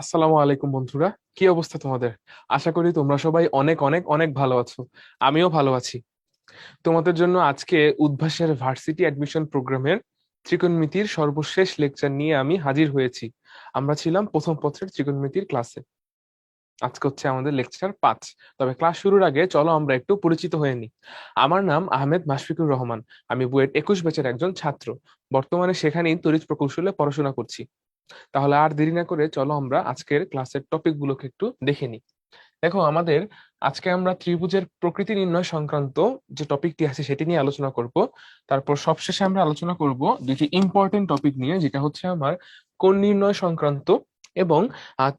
আসসালামু আলাইকুম বন্ধুরা। কি অবস্থা তোমাদের? আশা করি তোমরা সবাই অনেক অনেক অনেক ভালো আছো। আমিও ভালো আছি। তোমাদের জন্য আজকে উদ্ভাসের ভার্সিটি অ্যাডমিশন প্রোগ্রামের ত্রিকোণমিতির সর্বশেষ লেকচার নিয়ে আমি হাজির হয়েছি। আমরা ছিলাম প্রথম পত্রের ত্রিকোণমিতির ক্লাসে। আজকে হচ্ছে আমাদের লেকচার 5। তবে ক্লাস শুরুর আগে চলো আমরা একটু পরিচিত হয়ে নিই। আমার নাম আহমেদ মাশফিকুর রহমান। আমি বুয়েট 21 ব্যাচের একজন ছাত্র। বর্তমানে সেখানেই তড়িৎ প্রকৌশলে পড়াশোনা করছি। তাহলে আর দেরি না করে চলো আমরা আজকের ক্লাসের টপিক গুলোকে একটু দেখে নিই। দেখো, আমাদের আজকে আমরা ত্রিভুজের প্রকৃতি নির্ণয় সংক্রান্ত যে টপিকটি আছে সেটি নিয়ে আলোচনা করব। তারপর সবশেষে আমরা আলোচনা করব দুটি ইম্পর্টেন্ট টপিক নিয়ে, যেটা হচ্ছে আমার কোণ নির্ণয় সংক্রান্ত এবং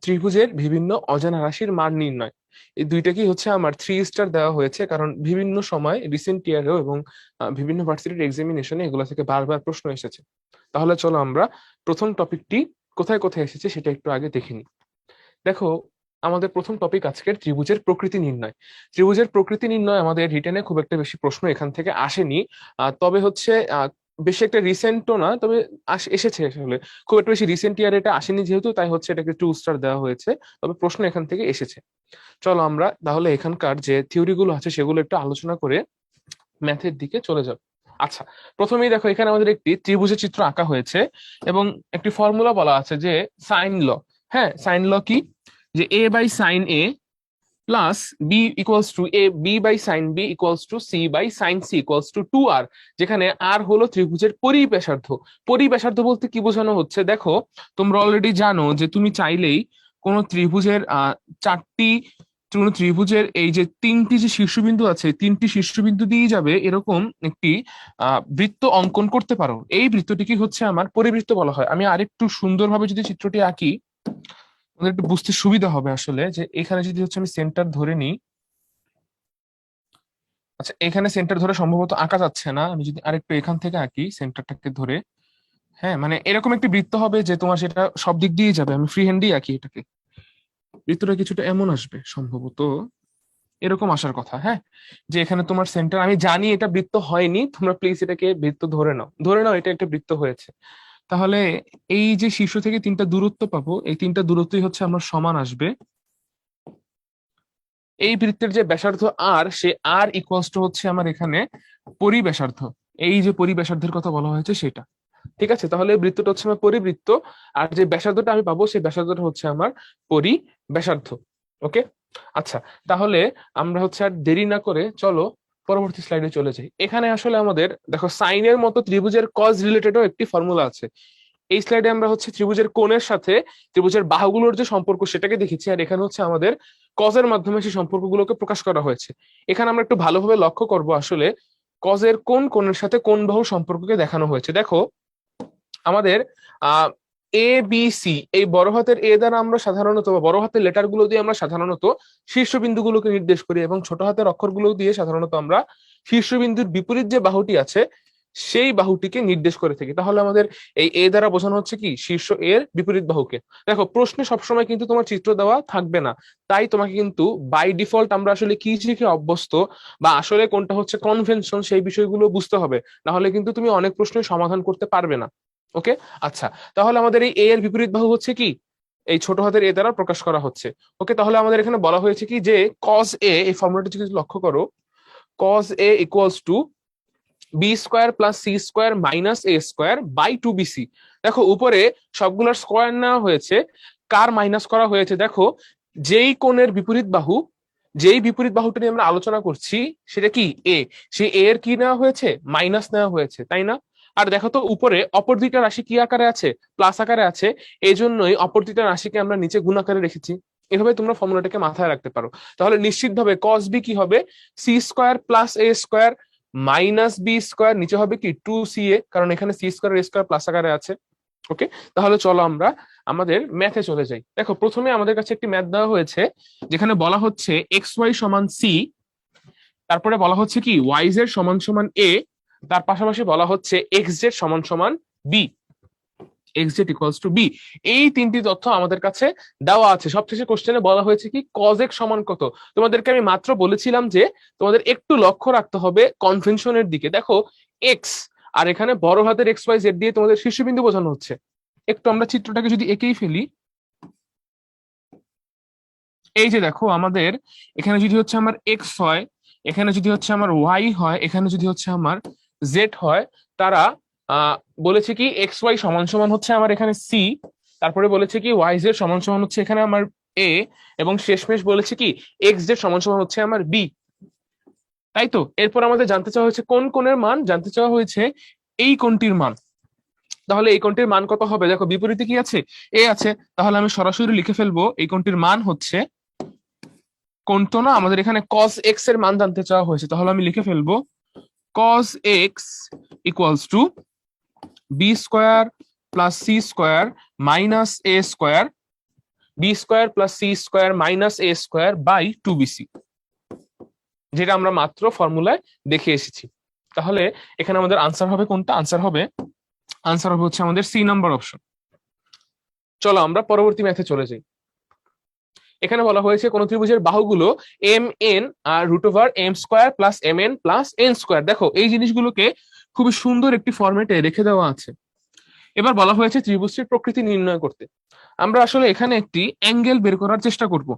ত্রিভুজের বিভিন্ন অজানা রাশির মান নির্ণয়। এই দুইটাকেই হচ্ছে আমার 3 স্টার দেওয়া হয়েছে, কারণ বিভিন্ন সময় রিসেন্ট ইয়ারেও এবং বিভিন্ন ভার্সিটির এক্সামিনেশনে এগুলো থেকে বারবার প্রশ্ন এসেছে। তাহলে চলো আমরা প্রথম টপিকটি কোথায় কোথায় এসেছে সেটা একটু আগে দেখে নিই। দেখো, আমাদের প্রথম টপিক আজকের ত্রিভুজের প্রকৃতি নির্ণয়। ত্রিভুজের প্রকৃতি নির্ণয় আমাদের রিটেনে খুব একটা বেশি প্রশ্ন এখান থেকে আসেনি। তবে হচ্ছে বেশি একটা রিসেন্টও না, তবে এসেছে আসলে। খুব একটা বেশি রিসেন্ট ইয়ার এটা আসেনি যেহেতু, তাই হচ্ছে এটাকে 2 স্টার দেওয়া হয়েছে। তবে প্রশ্ন এখান থেকে এসেছে। চলো আমরা তাহলে এখানকার যে থিওরি গুলো আছে সেগুলো একটু আলোচনা করে ম্যাথের দিকে চলে যাব। আচ্ছা, প্রথমেই দেখো, এখানে আমাদের একটি ত্রিভুজের চিত্র আঁকা হয়েছে এবং একটি ফর্মুলা বলা আছে যে সাইন ল। হ্যাঁ, সাইন ল কি? যে a by sine A plus b equals to a b by sine b equals to c by sine c equals to 2r, যেখানে আর হলো ত্রিভুজের পরিব্যাসার্ধ। পরিব্যাসার্ধ বলতে কি বোঝানো হচ্ছে দেখো, তোমরা অলরেডি জানো যে তুমি চাইলেই কোন ত্রিভুজের চারটি কোন ত্রিভুজের এই যে তিনটি যে শীর্ষবিন্দু আছে, তিনটি শীর্ষবিন্দু দিয়ে যাবে এরকম একটি বৃত্ত অঙ্কন করতে পারো। এই বৃত্তটিকে হচ্ছে আমার পরিবৃত্ত বলা হয়। আমি আরেকটু সুন্দরভাবে যদি চিত্রটি আঁকি, আমাদের একটু বুঝতে সুবিধা হবে আসলে। যে এখানে যদি হচ্ছে আমি সেন্টার ধরে নিই, আচ্ছা এখানে সেন্টার ধরে সম্ভবত আঁকা যাচ্ছে না, আমি যদি আরেকটু এখান থেকে আঁকি সেন্টারটাকে ধরে। হ্যাঁ, মানে এরকম একটি বৃত্ত হবে যে তোমার সেটা সব দিক দিয়ে যাবে। আমি ফ্রি হ্যান্ডেই আঁকি এটাকে, বৃত্তটা কিছুটা এমন আসবে সম্ভবত, এরকম আসার কথা। হ্যাঁ, যে এখানে তোমার সেন্টার, আমি জানি এটা বৃত্ত হয়নি, তোমরা প্লিজ এটাকে বৃত্ত ধরে নাও, ধরে নাও এটা একটা বৃত্ত হয়েছে। তাহলে এই যে শীর্ষ থেকে তিনটা দূরত্ব পাবো, এই তিনটা দূরত্বই হচ্ছে আমার সমান আসবে। এই বৃত্তের যে ব্যাসার্ধ আর, সে আর ইকুয়ালস টু হচ্ছে আমার এখানে পরিব্যাসার্ধ। এই যে পরিব্যাসার্ধের কথা বলা হয়েছে সেটা। ঠিক আছে, তাহলে এই বৃত্তটা হচ্ছে আমার পরিবৃত্ত, আর যে ব্যাসার্ধটা আমি পাবো সেই ব্যাসার্ধটা হচ্ছে আমার পরিব্যাসার্ধ। ওকে। আচ্ছা, তাহলে আমরা হচ্ছে আর দেরি না করে চলো পরবর্তী স্লাইডে চলে যাই। এখানে আসলে আমাদের দেখো, সাইনের মতো ত্রিভুজের কজ রিলেটেডও একটি ফর্মুলা আছে। এই স্লাইডে আমরা হচ্ছে ত্রিভুজের কোণের সাথে ত্রিভুজের বাহুগুলোর যে সম্পর্ক সেটাকে দেখেছি, আর এখানে হচ্ছে আমাদের কজের মাধ্যমে সেই সম্পর্কগুলোকে প্রকাশ করা হয়েছে। এখানে আমরা একটু ভালোভাবে লক্ষ্য করব আসলে কজের কোণ কোণের সাথে কোণ বাহুর সম্পর্ককে দেখানো হয়েছে। দেখো, আমাদের আহ এ বি সি, এই বড় হাতের এ দ্বারা আমরা সাধারণত, বা বড় হাতের লেটার গুলো দিয়ে আমরা সাধারণত শীর্ষবিন্দুগুলোকে নির্দেশ করি, এবং ছোট হাতের অক্ষরগুলো দিয়ে সাধারণত আমরা শীর্ষবিন্দুর বিপরীত যে বাহুটি আছে সেই বাহুটিকে নির্দেশ করে থাকি। তাহলে আমাদের এই এ দ্বারা বোঝানো হচ্ছে কি, শীর্ষ এর বিপরীত বাহুকে। দেখো, প্রশ্নে সবসময় কিন্তু তোমার চিত্র দেওয়া থাকবে না, তাই তোমাকে কিন্তু বাই ডিফল্ট আমরা আসলে কি শিখে অভ্যস্ত, বা আসলে কোনটা হচ্ছে কনভেনশন, সেই বিষয়গুলো বুঝতে হবে। না হলে কিন্তু তুমি অনেক প্রশ্নের সমাধান করতে পারবে না। ওকে। আচ্ছা, তাহলে আমাদের এই এ এর বিপরীত বাহু হচ্ছে কি, এই ছোট হাতের এ দ্বারা প্রকাশ করা হচ্ছে। ওকে, তাহলে আমাদের এখানে বলা হয়েছে কি যে কজ এ, এই ফর্মুলাটি যদি লক্ষ্য করো, cos A equals to B square plus C square minus A square by 2bc। দেখো, উপরে সবগুলোর স্কোয়ার নেওয়া হয়েছে, কার মাইনাস করা হয়েছে দেখো, যেই কোণের বিপরীত বাহু, যেই বিপরীত বাহুটা নিয়ে আমরা আলোচনা করছি সেটা কি এ, সেই এ এর কি নেওয়া হয়েছে, মাইনাস নেওয়া হয়েছে, তাই না? আর দেখো তো, উপরে অপর দুইটা রাশি কি আকারে আছে, প্লাস আকারে আছে। এই জন্যই অপর দুইটা রাশিকে আমরা নিচে গুণ আকারে রেখেছি। এভাবে তোমরা ফর্মুলাটাকে মাথায় রাখতে পারো। তাহলে নিশ্চিতভাবে কস বি কি হবে, সি স্কোয়ার প্লাস এ স্কোয়ার মাইনাস বি স্কোয়ার, নিচে হবে কি 2ca, কারণ এখানে সি স্কোয়ার এ স্কোয়ার প্লাস আকারে আছে। ওকে, তাহলে চলো আমরা আমাদের ম্যাথে চলে যাই। দেখো, প্রথমে আমাদের কাছে একটি ম্যাথ দেওয়া হয়েছে যেখানে বলা হচ্ছে এক্স ওয়াই সমান সি, তারপরে বলা হচ্ছে কি ওয়াই জেড সমান সমান এ, তার পাশাপাশি বলা হচ্ছে এক্স জেড সমান সমান B, X Z equals to B. এই তিনটি তথ্য আমাদের কাছে দেওয়া আছে। সবশেষে কোশ্চেনে বলা হয়েছে কি কজ এক্স সমান কত। তোমাদেরকে আমি মাত্র বলেছিলাম যে তোমাদের একটু লক্ষ্য রাখতে হবে কনভেনশনের দিকে। দেখো, এক্স আর এখানে বড় হাতের এক্স ওয়াই জেড দিয়ে তোমাদের শীর্ষবিন্দু বোঝানো হচ্ছে। একটু আমরা চিত্রটাকে যদি এঁকেই ফেলি, এই যে দেখো আমাদের এখানে যদি হচ্ছে আমার এক্স হয়, এখানে যদি হচ্ছে আমার ওয়াই হয়, এখানে যদি হচ্ছে আমার জেড হয়, তারা আহ বলেছে কি এক্স ওয়াই সমান সমান হচ্ছে আমার এখানে সি, তারপরে বলেছে কি ওয়াই জেড সমান সমান হচ্ছে এখানে আমার এ, এবং শেষমেশ বলেছে কি এক্স জেড সমান সমান হচ্ছে আমার বি। তাই তো এরপর আমাদের জানতে চাওয়া হয়েছে কোন কোণের মান, জানতে চাওয়া হয়েছে এই কোণটির মান। তাহলে এই কোণটির মান কত হবে? দেখো বিপরীতে কি আছে, এ আছে, তাহলে আমি সরাসরি লিখে ফেলবো এই কোণটির মান হচ্ছে, কোণ তো না, আমাদের এখানে cos x এর মান জানতে চাওয়া হয়েছে, তাহলে আমি লিখে ফেলবো cos x equals to B square plus C square minus A square, B square plus C square minus A square by 2bc, যেটা আমরা মাত্র ফর্মুলায় দেখে এসেছি। তাহলে এখানে আমাদের আনসার হবে কোনটা? আনসার হবে হচ্ছে আমাদের সি নাম্বার অপশন। চলো আমরা পরবর্তী ম্যাথে চলে যাই। এখানে বলা হয়েছে কোন ত্রিভুজের বাহুগুলো এম এন আর root over M square plus M N plus N square. দেখো এই জিনিসগুলোকে খুবই সুন্দর একটি ফরম্যাটে রেখে দেওয়া আছে। এবার বলা হয়েছে ত্রিভুজটির প্রকৃতি নির্ণয় করতে। আমরা আসলে এখানে একটি অ্যাঙ্গেল বের করার চেষ্টা করব।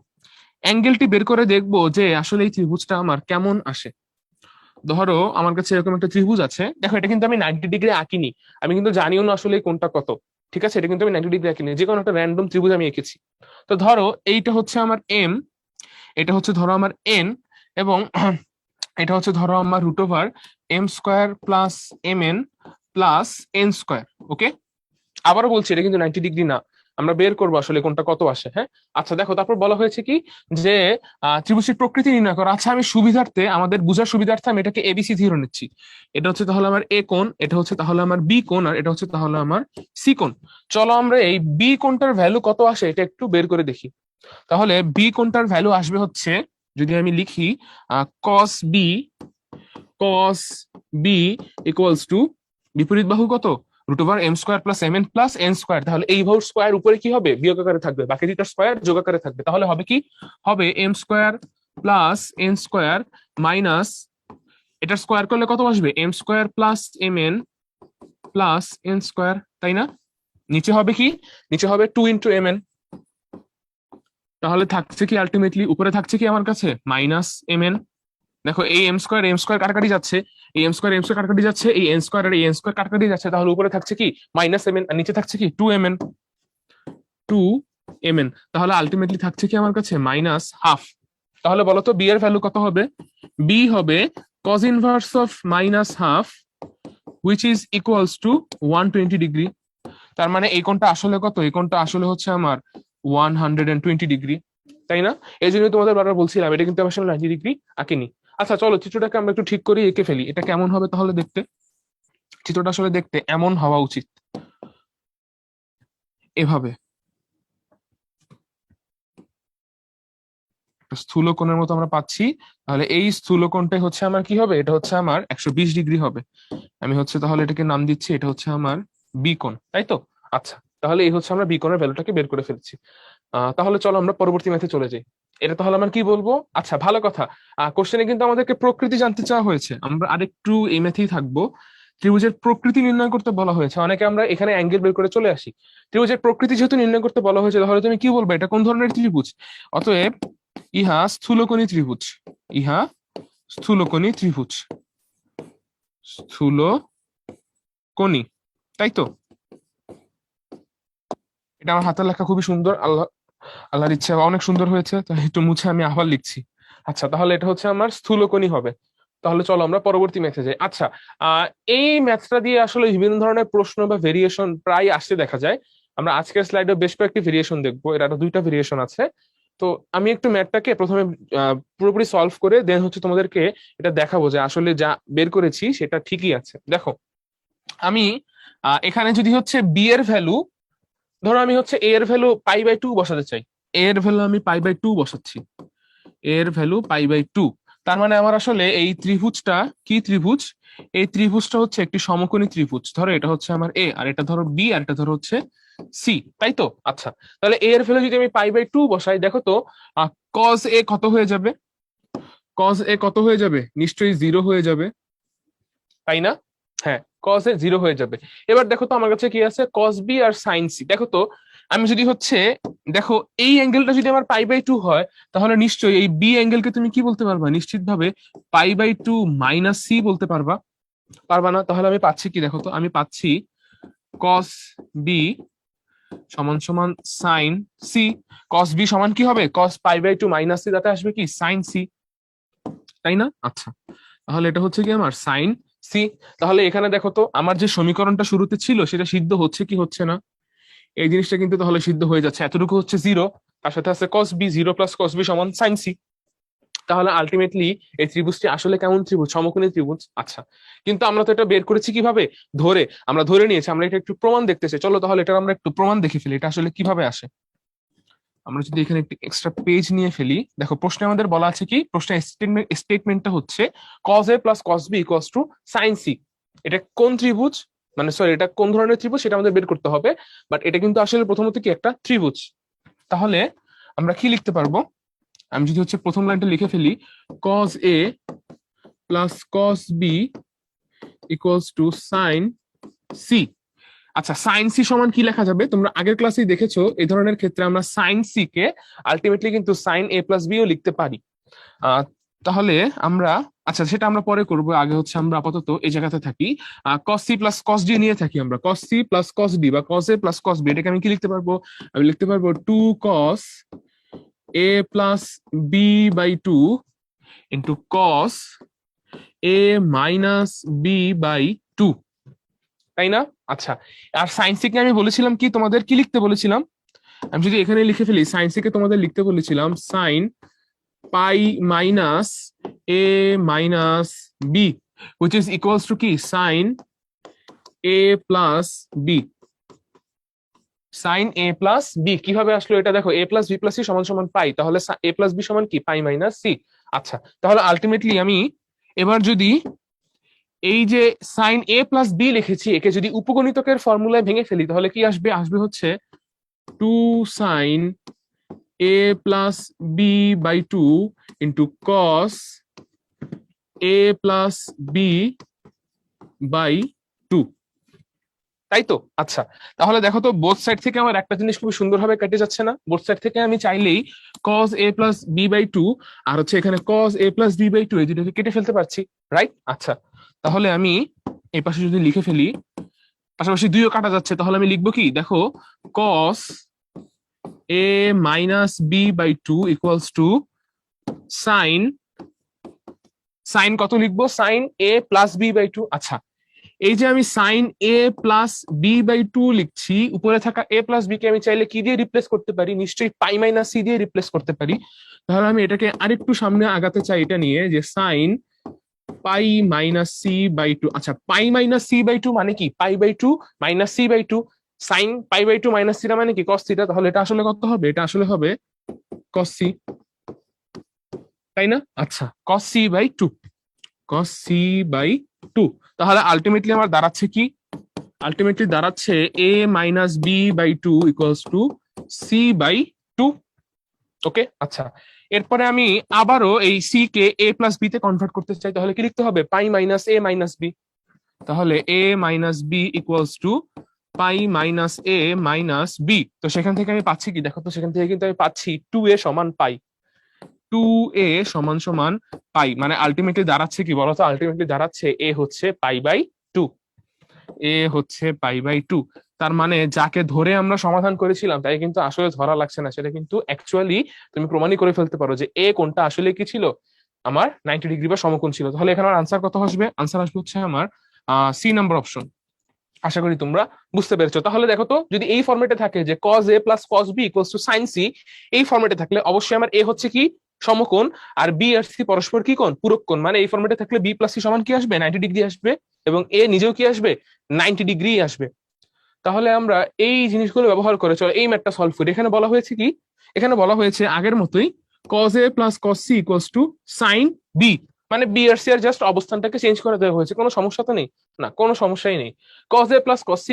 অ্যাঙ্গেলটি বের করে দেখব যে আসলে এই ত্রিভুজটা আমার কেমন আসে। ধরো আমার কাছে এরকম একটা ত্রিভুজ আছে, দেখো এটা কিন্তু আমি 90 ডিগ্রি আঁকিনি, আমি কিন্তু জানিও না আসলে কোনটা কত। ঠিক আছে, এটা কিন্তু আমি 90 ডিগ্রি আঁকিনি, যে কোনো একটা র্যান্ডম ত্রিভুজ আমি এঁকেছি। তো ধরো এইটা হচ্ছে আমার এম, এটা হচ্ছে ধরো আমার এন, এবং এটা হচ্ছে ধরো আমার root over M square plus M N plus N square. Okay, আবারও বলছি এটা কিন্তু 90 ডিগ্রি না, আমরা বের করবো আসলে কোনটা কত আসে। হ্যাঁ, আচ্ছা দেখো তারপর বলা হয়েছে কি যে ত্রিভুজের প্রকৃতি নির্ণয় করো। আচ্ছা আমি সুবিধার্থে, আমাদের বুঝার সুবিধার্থে আমি এটাকে এবিসি ধরে নিচ্ছি। এটা হচ্ছে তাহলে আমার এ কোণ, এটা হচ্ছে তাহলে আমার বি কোণ, আর এটা হচ্ছে তাহলে আমার সি কোণ। চলো আমরা এই বি কোণটার ভ্যালু কত আসে এটা একটু বের করে দেখি। তাহলে বি কোণটার ভ্যালু আসবে হচ্ছে, যদি আমি লিখি cos B, cos B equals to বিপরীত বাহু কত, root over M square plus M N plus N square. তাহলে এই বাহুর স্কোয়ার উপরে কি হবে, বিয়োগ আকারে থাকবে, বাকি দুইটা স্কোয়ার যোগ আকারে থাকবে। তাহলে হবে কি, হবে M square plus N square minus, এটা স্কোয়ার করলে কত আসবে, M square plus M N plus N square, তাই না? নিচে হবে কি, নিচে হবে 2 × mn। তাহলে থাকছে কি আলটিমেটলি, উপরে থাকছে কি আমার কাছে মাইনাস এম এন। দেখো এই এম স্কোয়ার কাটাকাটি যাচ্ছে, এই এম স্কোয়ার কাটাকাটি যাচ্ছে, এই এন স্কোয়ার আর এই এন স্কোয়ার কাটাকাটি যাচ্ছে, তাহলে উপরে থাকছে কি মাইনাস এম এন, আর নিচে থাকছে কি 2mn, 2mn। তাহলে আলটিমেটলি থাকছে কি আমার কাছে মাইনাস হাফ। তাহলে বলো তো বি এর ভ্যালু কত হবে? বি হবে cos inverse of minus half which is equals to 120 degree. তার মানে এই কোণটা আসলে কত, এই কোণটা আসলে হচ্ছে আমার 120 ডিগ্রি, তাই না? এই জন্য তোমাদের বারবার বলছিলাম এটা কিন্তু আসলে 90 ডিগ্রি আঁকিনি। আচ্ছা চলো চিত্রটাকে আমরা একটু ঠিক করে এঁকে ফেলি, এটা কেমন হবে তাহলে দেখতে। চিত্রটা আসলে দেখতে এমন হওয়া উচিত, এভাবে একটা স্থূল কোণের মতো আমরা পাচ্ছি। তাহলে এই স্থূল কোণটাই হচ্ছে আমার কি হবে, এটা হচ্ছে আমার 120 ডিগ্রি হবে। আমি হচ্ছে তাহলে এটাকে নাম দিচ্ছি, এটা হচ্ছে আমার বি কোণ, তাই তো? আচ্ছা, তাহলে এই হচ্ছে আমরা বি কোণের ভ্যালুটাকে বের করে ফেলছি। তাহলে চলো আমরা পরবর্তী ম্যাথে চলে যাই। এটা তাহলে আমরা কি বলবো, আচ্ছা ভালো কথা, কোশ্চেনে কিন্তু আমাদেরকে প্রকৃতি জানতে চাওয়া হয়েছে, আমরা আরেকটু এই ম্যাথেই থাকবো। ত্রিভুজের প্রকৃতি নির্ণয় করতে বলা হয়েছে, অনেকে আমরা এখানে অ্যাঙ্গেল বের করে চলে আসি। ত্রিভুজের প্রকৃতি যেহেতু নির্ণয় করতে বলা হয়েছে, তাহলে তুমি কি বলবে এটা কোন ধরনের ত্রিভুজ? অতএব ইহা স্থূলকোণী ত্রিভুজ, ইহা স্থূলকোণী ত্রিভুজ, স্থূলকোণী, তাই তো? এটা আমার হাতের লেখা খুবই সুন্দর, আল্লাহর ইচ্ছা অনেক সুন্দর হয়েছে, তাই একটু মুছে আমি আবার লিখছি। আচ্ছা তাহলে এটা হচ্ছে আমার স্থূলকোণী হবে। তাহলে চলো আমরা পরবর্তী ম্যাথে যাই। আচ্ছা, এই ম্যাথটা দিয়ে আসলে বিভিন্ন ধরনের প্রশ্ন বা ভেরিয়েশন প্রায় আসতে দেখা যায়। আমরা আজকের স্লাইডে বেশ কয়েকটি ভেরিয়েশন দেখবো, এর আরো 2টা ভেরিয়েশন আছে। তো আমি একটু ম্যাথটাকে প্রথমে পুরোপুরি সলভ করে দেন হচ্ছে তোমাদেরকে এটা দেখাবো যে আসলে যা বের করেছি সেটা ঠিকই আছে। দেখো আমি এখানে যদি হচ্ছে বি এর ভ্যালু, ধরো আমি হচ্ছে এ এর ভ্যালু পাই/2 বসাতে চাই, এ এর ভ্যালু আমি পাই/2 বসাচ্ছি, এ এর ভ্যালু পাই/2। তার মানে আমার আসলে এই ত্রিভুজটা কি ত্রিভুজ, এই ত্রিভুজটা হচ্ছে একটি সমকোণী ত্রিভুজ। ধরো এটা হচ্ছে আমার এ, আর এটা ধরো বি, আর এটা ধরো হচ্ছে সি, তাই তো? আচ্ছা তাহলে এ এর ভ্যালু যদি আমি পাই/2 বসাই, দেখো তো কজ এ কত হয়ে যাবে, কজ এ কত হয়ে যাবে, নিশ্চয়ই 0 হয়ে যাবে, তাই না? হ্যাঁ, কজ এ 0 হয়ে যাবে। এবার দেখো তো আমার কাছে কি আছে, কস বি আর সাইন সি। দেখো তো আমি যদি হচ্ছে দেখো এই অ্যাঙ্গেলটা যদি আমার π/2 হয়, তাহলে নিশ্চয়ই এই বি অ্যাঙ্গেলকে তুমি কি বলতে পারবা? নিশ্চিতভাবে π/2 - c বলতে পারবা? পারবা না? তাহলে আমি পাচ্ছি কি দেখো তো, আমি পাচ্ছি cos b সমান সমান sin c। cos b সমান কি হবে? cos π/2 - c, তাতে আসবে কি sin c, তাই না? আচ্ছা, তাহলে এটা হচ্ছে কি আমার sin c। তাহলে এখানে দেখো তো আমার যে সমীকরণটা শুরুতে ছিল সেটা সিদ্ধ হচ্ছে কি হচ্ছে না? এই জিনিসটা কিন্তু তাহলে সিদ্ধ হয়ে যাচ্ছে, এতটুকু হচ্ছে জিরো, তার সাথে আছে cos b, 0 + cos b সমান sin c। তাহলে আলটিমেটলি এই ত্রিভুজটি আসলে কেমন ত্রিভুজ? সমকোণী ত্রিভুজ। আচ্ছা, কিন্তু আমরা তো এটা বের করেছি কিভাবে? ধরে। আমরা ধরে নিয়েছি, আমরা এটা একটু প্রমাণ দেখতে চাই। চলো তাহলে এটা আমরা একটু প্রমাণ দেখে ফেলি, এটা আসলে কিভাবে আসে। আমরা যদি এখানে একটি এক্সট্রা পেজ নিয়ে ফেলি, দেখো প্রশ্নে আমাদের বলা আছে কি, প্রশ্নের স্টেটমেন্টটা হচ্ছে cos a + cos b = sin c। এটা কোন ত্রিভুজ, মানে সরি, এটা কোন ধরনের ত্রিভুজ সেটা আমাদের বের করতে হবে। বাট এটা কিন্তু আসলে প্রথমত কি একটা ত্রিভুজ। তাহলে আমরা কি লিখতে পারবো? আমি যদি হচ্ছে প্রথম লাইনটা লিখে ফেলি, cos a + cos b = sin c। আচ্ছা, সাইন সি সমান কি লেখা যাবে? তোমরা আগের ক্লাসেই দেখেছো এই ধরনের ক্ষেত্রে আমরা সাইন সি কে আলটিমেটলি কিন্তু সাইন a + b ও লিখতে পারি। তাহলে আমরা, আচ্ছা সেটা আমরা পরে করব, আগে হচ্ছে আমরা আপাতত এই জায়গাতে থাকি। cos c + cos d নিয়ে থাকি আমরা। cos c + cos d বা cos a + cos b, এটাকে আমি কি লিখতে পারবো? আমি লিখতে পারবো 2 cos a + b/2 cos a - b/2, তাই না? আচ্ছা, আর সাইন সি কে আমি বলেছিলাম কি, তোমাদের কি লিখতে বলেছিলাম? আমি যদি এখানে লিখে ফেলি, সাইন সি কে তোমাদের লিখতে বলেছিলাম sine pi minus A minus B, which is equals to কি, sine A plus B. Sine a + b কিভাবে আসলো এটা দেখো, a + b + c সমান সমান পাই, তাহলে a + b সমান কি, পাই মাইনাস c। আচ্ছা, তাহলে আলটিমেটলি আমি এবার যদি এই যে সাইন a + b লিখেছি, একে যদি উপগণিতকের ফর্মুলায় ভেঙে ফেলি, তাহলে কি আসবে? আসবে হচ্ছে 2 sign a + b/2 cos a + b/2, তাই তো? আচ্ছা, তাহলে দেখো তো বোথ সাইড থেকে আমার একটা জিনিস খুব সুন্দরভাবে কেটে যাচ্ছে না? বোথ সাইড থেকে আমি চাইলেই cos a + b/2 আর হচ্ছে এখানে cos a + b/2 এই দুটোকে কেটে ফেলতে পারছি, রাইট? আচ্ছা, তাহলে আমি এই পাশে যদি লিখে ফেলি, পাশাপাশি দুইও কাটা যাচ্ছে, তাহলে আমি লিখবো কি দেখো, cos a - b/2 sin, sine কত লিখবো? Sine a + b/2। আচ্ছা, এই যে আমি সাইন a + b/2 লিখছি, উপরে থাকা a + b কে আমি চাইলে কি দিয়ে রিপ্লেস করতে পারি? নিশ্চয়ই পাই মাইনাস c দিয়ে রিপ্লেস করতে পারি। তাহলে আমি এটাকে আরেকটু সামনে আগাতে চাই, এটা নিয়ে যে সাইন পাই মাইনাস c/2। আচ্ছা, পাই মাইনাস c/2 মানে কি? π/2 - c/2। সাইন π/2 - c মানে কি? cos θ। তাহলে এটা আসলে কত হবে? এটা আসলে হবে cos c, তাই না? আচ্ছা, cos c/2, cos c/2। তাহলে আলটিমেটলি আমার দাঁড়াচ্ছে কি? আলটিমেটলি দাঁড়াচ্ছে a - b/2 c/2। ওকে, আচ্ছা, এরপরে আমি আবারও এই c কে a + b তে কনভার্ট করতে চাই, তাহলে কি লিখতে হবে? পাই মাইনাস a মাইনাস b। তাহলে a - b pi minus a minus b। তো সেখান থেকে আমি পাচ্ছি কি দেখো তো, সেখান থেকে কিন্তু আমি পাচ্ছি 2a সমান পাই। 2a সমান সমান পাই, মানে আলটিমেটলি দাঁড়াচ্ছে কি বলতো? আলটিমেটলি দাঁড়াচ্ছে a হচ্ছে π/2। এ হচ্ছে π/2। তার মানে যাকে ধরে আমরা সমাধান করেছিলাম তাই কিন্তু আসলে ধরা লাগছে না, সেটা কিন্তু অ্যাকচুয়ালি তুমি প্রমাণই করে ফেলতে পারো যে এ কোনটা আসলে কি ছিল, আমার 90 ডিগ্রি বা সমকোণ ছিল। তাহলে এখানে আমার আনসার কত আসবে? আনসার আসবে হচ্ছে আমার সি নাম্বার অপশন। আশা করি তোমরা বুঝতে পেরেছো। তাহলে দেখো তো, যদি এই ফরম্যাটে থাকে যে cos a + cos b = sin c, এই ফরম্যাটে থাকলে অবশ্যই আমার এ হচ্ছে কি, সমকোণ, আর বি আর সি পরস্পর কি কোণ? পূরক কোণ। মানে এই ফরম্যাটে থাকলে b + c সমান কি আসবে? 90 ডিগ্রি আসবে, এবং এ নিজেও কি আসবে? 90 ডিগ্রি আসবে। তাহলে আমরা এই জিনিসগুলো ব্যবহার করে চলো এই ম্যাথটা সলভ করি। এখানে বলা হয়েছে কি? এখানে বলা হয়েছে আগের মতোই cos a + cos c sin b, মানে বি আর সি এর জাস্ট অবস্থানটাকে চেঞ্জ করে দেওয়া হয়েছে। কোনো সমস্যা তো নেই? না, কোনো সমস্যাই নেই। cos a + cos c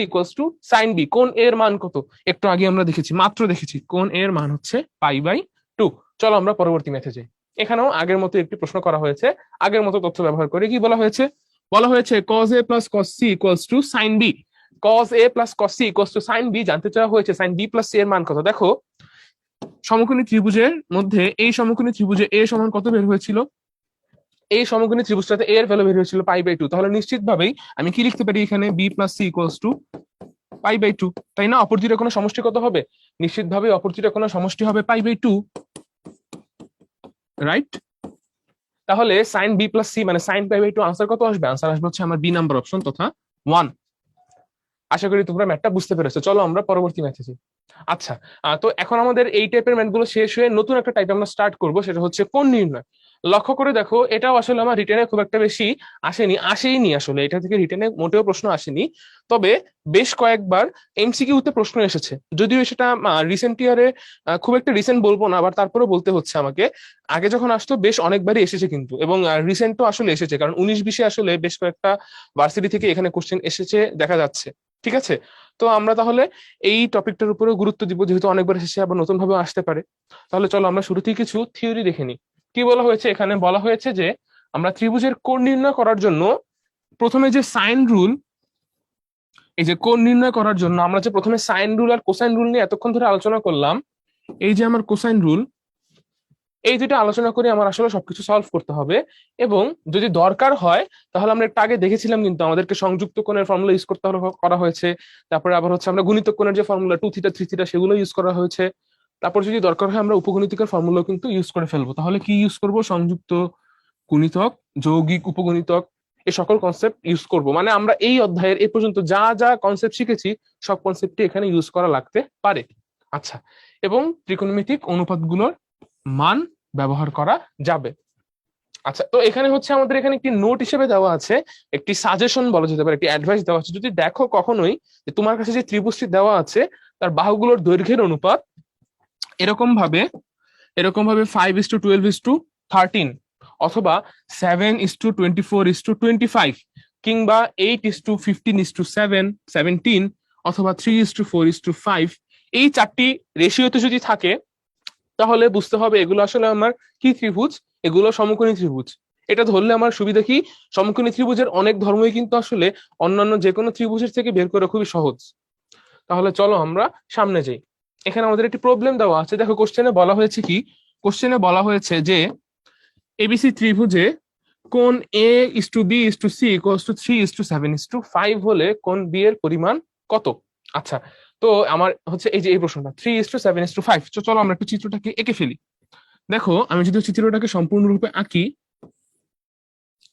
sin b, কোন এর মান কত? একটু আগে আমরা দেখেছি, মাত্র দেখেছি, কোন এর মান হচ্ছে π/2। চলো আমরা পরবর্তী ম্যাথে যাই। এখানেও আগের মতো একটি প্রশ্ন করা হয়েছে, আগের মতো তথ্য ব্যবহার করে। কি বলা হয়েছে? বলা হয়েছে cos a + cos c sin b। cos a plus cos c equals two sin b জানতে চাওয়া হয়েছে sin b প্লাস c এর মান কত। দেখো সমকোণী ত্রিভুজের মধ্যে এই সমকোণী ত্রিভুজে a সমান কত বের হয়েছিল, এই সমকোণী ত্রিভুজটাতে a এর ভ্যালু বের হয়েছিল π/2, তাহলে নিশ্চিতভাবেই আমি কি লিখতে পারি এখানে b plus c equals to π/2, তাই না? অপর দুইটা কোনো সমষ্টি কত হবে? নিশ্চিতভাবে অপর দুইটা কোনো সমষ্টি হবে π/2, রাইট? তাহলে sin b প্লাস c মানে sin π/2 আনসার কত আসবে? আনসার আসবে হচ্ছে আমার বি নাম্বার অপশন তথা 1। আশা করি তোমরা ম্যাথটা বুঝতে পেরেছো। চলো আমরা পরবর্তী ম্যাথে যাই। আচ্ছা, তো এখন আমাদের এই টাইপের ম্যাথগুলো শেষ হয়ে নতুন একটা টাইপ আমরা স্টার্ট করব, সেটা হচ্ছে কোণ নির্ণয়। লক্ষ্য করে দেখো, এটাও আসলে আমার রিটেনে খুব একটা বেশি আসেইনি আসলে, এটা থেকে রিটেনে মোটেও প্রশ্ন আসেনি। তবে বেশ কয়েকবার এমসিকিউতে প্রশ্ন এসেছে, যদিও সেটা রিসেন্ট ইয়ারে খুব একটা রিসেন্ট বলবো না, আবার তারপরেও বলতে হচ্ছে আমাকে। আগে যখন আসতো বেশ অনেকবারই এসেছে কিন্তু, এবং রিসেন্টও আসলে এসেছে, কারণ 19-20-এ আসলে বেশ কয়েকটা ভার্সিটি থেকে এখানে কোশ্চেন এসেছে দেখা যাচ্ছে। ঠিক আছে, তো আমরা তাহলে এই টপিকটার উপরে গুরুত্ব দিব, যেহেতু অনেকবার এসেছে, আবার নতুন ভাবে আসতে পারে। তাহলে চলো আমরা শুরুতেই কিছু থিওরি দেখে নিই। কি বলা হয়েছে এখানে? বলা হয়েছে যে আমরা ত্রিভুজের কোণ নির্ণয় করার জন্য প্রথমে যে সাইন রুল, এই যে কোণ নির্ণয় করার জন্য আমরা যে প্রথমে সাইন রুল আর কোসাইন রুল নিয়ে এতক্ষণ ধরে আলোচনা করলাম, এই যে আমার কোসাইন রুল, এই দুটো আলোচনা করে আমার আসলে সবকিছু সলভ করতে হবে। এবং যদি দরকার হয় তাহলে আমরা একটু আগে দেখেছিলাম কিন্তু আমাদেরকে সংযুক্ত কোণের ফর্মুলা ইউজ করতে করা হয়েছে। তারপরে আবার হচ্ছে আমরা গুণিতক কোণের যে ফর্মুলা 2θ 3θ সেগুলো ইউজ করা হয়েছে। তারপর যদি দরকার হয় আমরা উপগুণিতকের ফর্মুলা কিন্তু ইউজ করে ফেলবো। তাহলে কি ইউজ করব? সংযুক্ত, গুণিতক, যৌগিক, উপগুণিতক, এই সকল কনসেপ্ট ইউজ করব। মানে আমরা এই অধ্যায়ের এ পর্যন্ত যা যা কনসেপ্ট শিখেছি সব কনসেপ্টই এখানে ইউজ করা লাগতে পারে। আচ্ছা, এবং ত্রিকোণমিতিক অনুপাতগুলোর মান ব্যবহার করা যাবে। আচ্ছা, তো এখানে হচ্ছে আমাদের এখানে একটি নোট হিসেবে দেওয়া আছে, একটি সাজেশন বলা যেতে পারে, একটি অ্যাডভাইস দেওয়া আছে। যদি দেখো কখনোই যে তোমার কাছে যে ত্রিভুজটি দেওয়া আছে তার বাহুগুলোর দৈর্ঘ্যের অনুপাত এরকম ভাবে 5:12:13, অথবা 7:24:25, কিংবা 8:15:17, অথবা 3:4:5, এই চারটি রেশিওতে যদি থাকে তাহলে বুঝতে হবে এগুলো আসলে আমার কি ত্রিভুজ, এগুলো সমকোণী ত্রিভুজ। এটা ধরলে আমার সুবিধা কি, সমকোণী ত্রিভুজের অনেক ধর্মই কিন্তু আসলে অন্যান্য যে কোনো ত্রিভুজের থেকে বের করা খুবই সহজ। তাহলে চলো আমরা সামনে যাই। এখানে আমাদের একটি প্রবলেম দেওয়া আছে। দেখো কোশ্চেনে বলা হয়েছে কি, কোশ্চেনে বলা হয়েছে যে এবিসি ত্রিভুজে কোণ a:b:c = 3:7:5 হলে কোণ b এর পরিমাণ কত? আচ্ছা, তো আমার হচ্ছে এই যে এই প্রশ্নটা 3:7:5। চলো আমরা একটু চিত্রটাকে এঁকে ফেলি। দেখো আমি যদি চিত্রটাকে সম্পূর্ণরূপে আঁকি,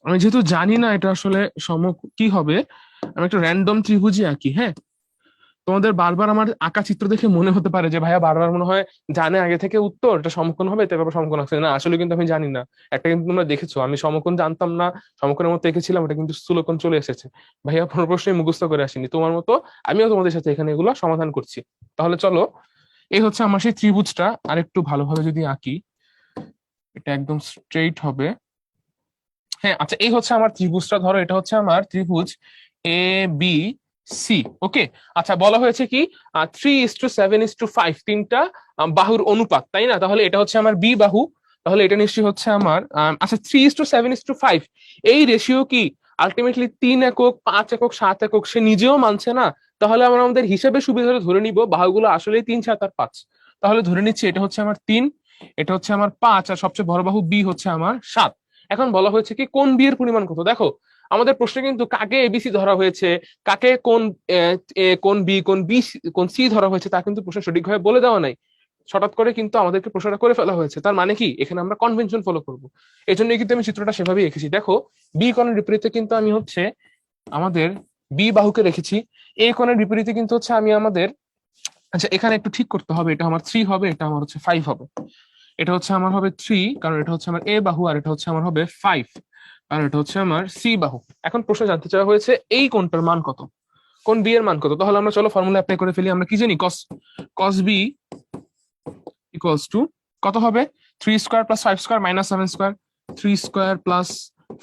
আমি যেহেতু জানি না এটা আসলে কি হবে, আমি একটা র্যান্ডম ত্রিভুজই আঁকি। হ্যাঁ, তোমাদের বারবার আমার আঁকা চিত্র দেখে মনে হতে পারে যে ভাইয়া বারবার মনে হয় জানে আগে থেকে উত্তর, এটা সমকোণ হবে, তারপর সমকোণ আসছে না। আসলে কিন্তু আমি জানি না। একটা কিন্তু তোমরা দেখেছো আমি সমকোণ জানতাম না, সমকোণের মতো এঁকেছিলাম, এটা কিন্তু স্থূলকোণ চলে এসেছে। ভাইয়া কোনো প্রশ্নই মুখস্থ করে আসিনি তোমার মতো, আমিও তোমাদের সাথে এখানে এগুলো সমাধান করছি। তাহলে চলো, এই হচ্ছে আমার সেই ত্রিভুজটা। আর একটু ভালোভাবে যদি আঁকি, এটা একদম স্ট্রেইট হবে। হ্যাঁ, আচ্ছা, এই হচ্ছে আমার ত্রিভুজটা। ধরো এটা হচ্ছে আমার ত্রিভুজ ABC। ওকে, আচ্ছা, বলা হয়েছে কি 3:7:5, তিনটা বাহুর অনুপাত, তাই না? তাহলে এটা হচ্ছে আমার বি বাহু। তাহলে এটা নিশ্চয়ই হচ্ছে আমার আচ্ছা 3:7:5, এই রেশিও কি আলটিমেটলি 3 একক, 5 একক, 7 একক সে নিজেও মানছে না। তাহলে আমরা আমাদের হিসাবে সুবিধা ধরে নিব বাহুগুলো আসলে 3, 7 আর 5। তাহলে ধরে নিচ্ছি এটা হচ্ছে আমার 3, এটা হচ্ছে আমার 5, আর সবচেয়ে বড় বাহু বি হচ্ছে আমার 7। এখন বলা হয়েছে কি কোন বি এর পরিমাণ কত। দেখো আমাদের প্রশ্নে কিন্তু কাকে এবিসি ধরা হয়েছে, কাকে কোন বি কোন সি ধরা হয়েছে তা কিন্তু প্রশ্ন সঠিকভাবে বলে দেওয়া নাই। হঠাৎ করে কিন্তু আমাদেরকে প্রশ্নটা করে ফেলা হয়েছে। তার মানে কি এখানে আমরা কনভেনশন ফলো করব। এই জন্যই কিন্তু আমি চিত্রটা সেভাবেই রেখেছি। দেখো বি কোণের বিপরীতে কিন্তু আমি হচ্ছে আমাদের বি বাহুকে রেখেছি, এ কোণের বিপরীতে কিন্তু হচ্ছে আমি আমাদের, আচ্ছা এখানে একটু ঠিক করতে হবে, এটা আমার 3 হবে, এটা আমার হচ্ছে 5 হবে। এটা হচ্ছে আমার হবে 3 কারণ এটা হচ্ছে আমার এ বাহু, আর এটা হচ্ছে আমার হবে 5 কারণ এটা হচ্ছে আমার সি বাহু। এখন প্রশ্ন জানতে চাওয়া হয়েছে এই কোণটার মান কত, কোন বি এর মান কত। তাহলে আমরা চলো ফর্মুলা অ্যাপ্লাই করে ফেলি। আমরা কি জানি cos b ইকুয়ালস টু কত হবে, 3² + 5² - 7², 3² +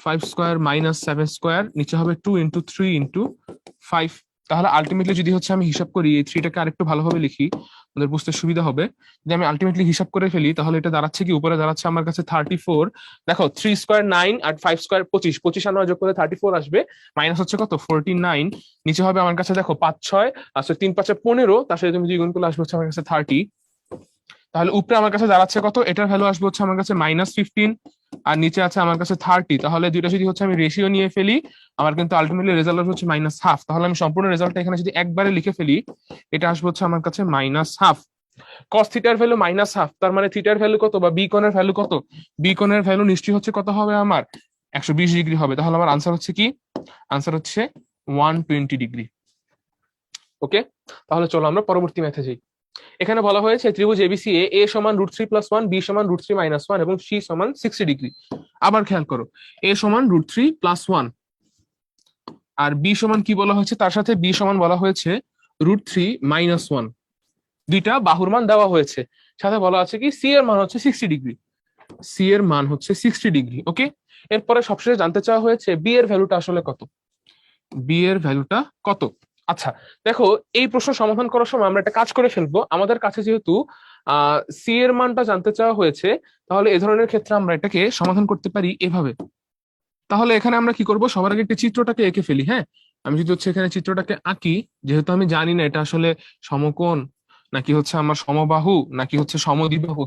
5² - 7², নিচে হবে 2 × 3 × 5। তাহলে আলটিমেটলি যদি হচ্ছে আমি হিসাব করি, এই থ্রিটাকে আরেকটু ভালোভাবে লিখি, আমাদের বুঝতে সুবিধা হবে। যদি আমি আলটিমেটলি হিসাব করে ফেলি তাহলে এটা দাঁড়াচ্ছে কি, উপরে দাঁড়াচ্ছে আমার কাছে 34। দেখো 3 স্কোয়ার 9 আর 5 স্কোয়ার 25, 25 আমরা যোগ করে 34 আসবে, মাইনাস হচ্ছে কত 49, নিচে হবে আমার কাছে দেখো 5 6, আসলে 3 5 15, তার সাথে তুমি দ্বিগুণ করলে আসবে হচ্ছে আমার কাছে 30। তাহলে উপরে আমার কাছে দাঁড়াচ্ছে কত, এটার ভ্যালু আসবে হচ্ছে আমার কাছে -15, আর নিচে আছে আমার কাছে 30। তাহলে দুইটা যদি হচ্ছে আমি রেশিও নিয়ে ফেলি, আমার কিন্তু আলটিমেটলি রেজাল্ট আসবে হচ্ছে -1/2। তাহলে আমি সম্পূর্ণ রেজাল্টটা এখানে যদি একবারে লিখে ফেলি, এটা আসবে হচ্ছে আমার কাছে -1/2। কস থিটার ভ্যালু -1/2, তার মানে থিটার ভ্যালু কত বা বি কোণের ভ্যালু কত, বি কোণের ভ্যালু নিশ্চয়ই হচ্ছে কত হবে আমার 120 ডিগ্রি হবে। তাহলে আমার আনসার হচ্ছে কি, আনসার হচ্ছে 120 ডিগ্রি। ওকে, তাহলে চলো আমরা পরবর্তী ম্যাথে যাই। এখানে বলা হয়েছে ত্রিভুজ এবিসি এ সমান √3+1, বি সমান √3 - 1 এবং সি সমান 60 ডিগ্রি। আবার খেয়াল করো, এ সমান √3+1 আর বি সমান কি বলা হয়েছে, তার সাথে বি সমান বলা হয়েছে √3 - 1। দুইটা বাহুর মান দেওয়া হয়েছে, সাথে বলা আছে কি সি এর মান হচ্ছে 60 ডিগ্রি, সি এর মান হচ্ছে 60 ডিগ্রি। ওকে, এরপরে সবশেষে জানতে চাওয়া হয়েছে বি এর ভ্যালুটা আসলে কত, বি এর ভ্যালুটা কত। আচ্ছা, দেখো এই প্রশ্ন সমাধান করার সময় আমরা একটা কাজ করে ফেলবো। আমাদের কাছে যেহেতু সি এর মানটা জানতে চাওয়া হয়েছে, তাহলে এ ধরনের ক্ষেত্রে আমরা এটাকে সমাধান করতে পারি এভাবে। তাহলে এখানে আমরা কি করব, সবার আগে একটা চিত্রটাকে এঁকে ফেলি। হ্যাঁ, আমি যদি হচ্ছে এখানে চিত্রটাকে আঁকি, যেহেতু আমি জানি না এটা আসলে সমকোণ নাকি হচ্ছে আমার সমবাহু নাকি হচ্ছে সমদ্বিবাহু,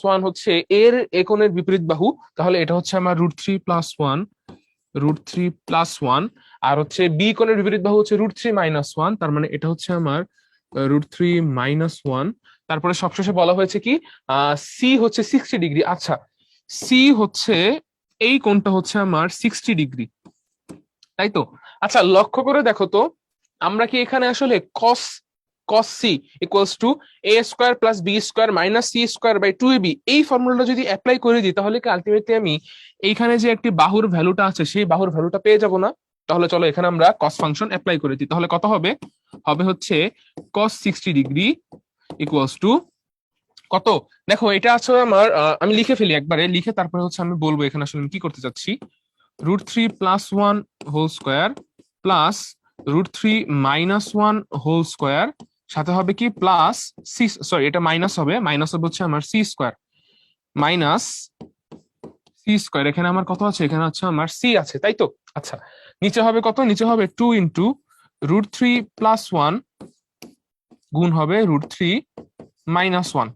ওয়ান হচ্ছে এর একনের বিপরীত বাহু, তাহলে এটা হচ্ছে আমার √3+1, √3+1। আর হচ্ছে বি কোণের বিপরীত বাহু হচ্ছে √3 - 1, তার মানে এটা হচ্ছে আমার √3 - 1। তারপরে সবশেষে বলা হয়েছে কি সি হচ্ছে 60 ডিগ্রি। আচ্ছা, সি হচ্ছে এই কোণটা হচ্ছে আমার 60 ডিগ্রি, তাই তো। আচ্ছা, লক্ষ্য করে দেখো তো, আমরা কি এখানে আসলে cos cos c equals to a² + b² - c²/2ab এই ফর্মুলাটা যদি অ্যাপ্লাই করে দিই, তাহলে কি আলটিমেটলি আমি এইখানে যে একটি বাহুর ভ্যালুটা আছে সেই বাহুর ভ্যালুটা পেয়ে যাব না। তাহলে চলো এখানে আমরা কস ফাংশন অ্যাপ্লাই করে দিই, তাহলে কত হবে, হবে হচ্ছে cos 60 ডিগ্রি ইকুয়ালস টু কত। দেখো এটা আছে আমার, আমি লিখে ফেলি একবারে, লিখে তারপরে হচ্ছে আমি বলবো এখানে আসলে আমি কি করতে চাচ্ছি। √3+1 whole square plus √3 - 1 whole square, সাথে হবে কি প্লাস সি, সরি এটা মাইনাস হবে, মাইনাস হবে হচ্ছে আমার c² মাইনাস c²। এখানে আমার কত আছে, এখানে হচ্ছে আমার সি আছে, তাই তো। আচ্ছা, নিচে হবে কত, নিচে হবে 2 ইন্টু √3+1 গুণ হবে √3 - 1,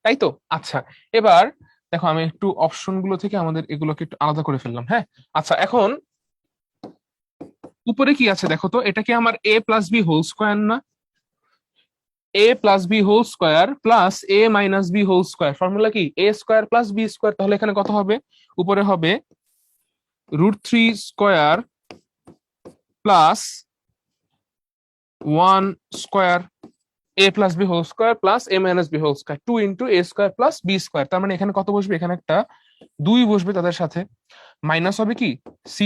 তাই তো। আচ্ছা, এবার দেখো আমি একটু অপশন গুলো থেকে আমাদের এগুলোকে একটু আলাদা করে ফেললাম। হ্যাঁ, আচ্ছা, এখন উপরে কি আছে দেখো তো, এটা কি আমার a+b হোল স্কোয়ার না, a+b whole square plus a - b whole square, formula কি a² + b²। তাহলে এখানে কত হবে, উপরে হবে √3² plus 1² a+b whole square plus a - b whole square 2 into a² + b²। তার মানে এখানে কত বসবে, এখানে একটা 2 বসবে, তাদের সাথে মাইনাস হবে কি c²,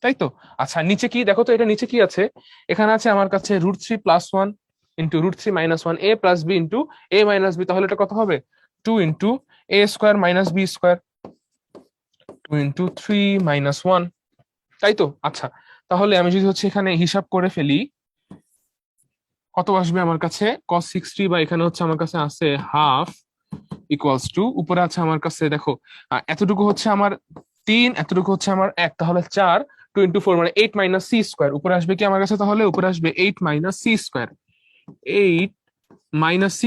তাই তো। আচ্ছা, নিচে কি দেখো তো, এটা নিচে কি আছে, এখানে আছে আমার কাছে √3+1 into √3 - 1 a+b into a - b, তাহলে এটা কত হবে 2 ইন্টু a² - b², 2 ইন্টু 3 - 1, তাই তো। আচ্ছা, তাহলে আমি যদি হচ্ছে এখানে হিসাব করে ফেলি, কত আসবে আমার কাছে cos 60, বা এখানে হচ্ছে আমার কাছে আছে হাফ ইকুয়ালস টু, উপরে আছে আমার কাছে দেখো এতটুকু হচ্ছে আমার 3, এতটুকু হচ্ছে আমার 1, তাহলে 4, 2 ইন্টু 4 মানে 8 - c²। উপরে আসবে কি আমার কাছে, তাহলে উপরে আসবে 8 - c², 8 - c²,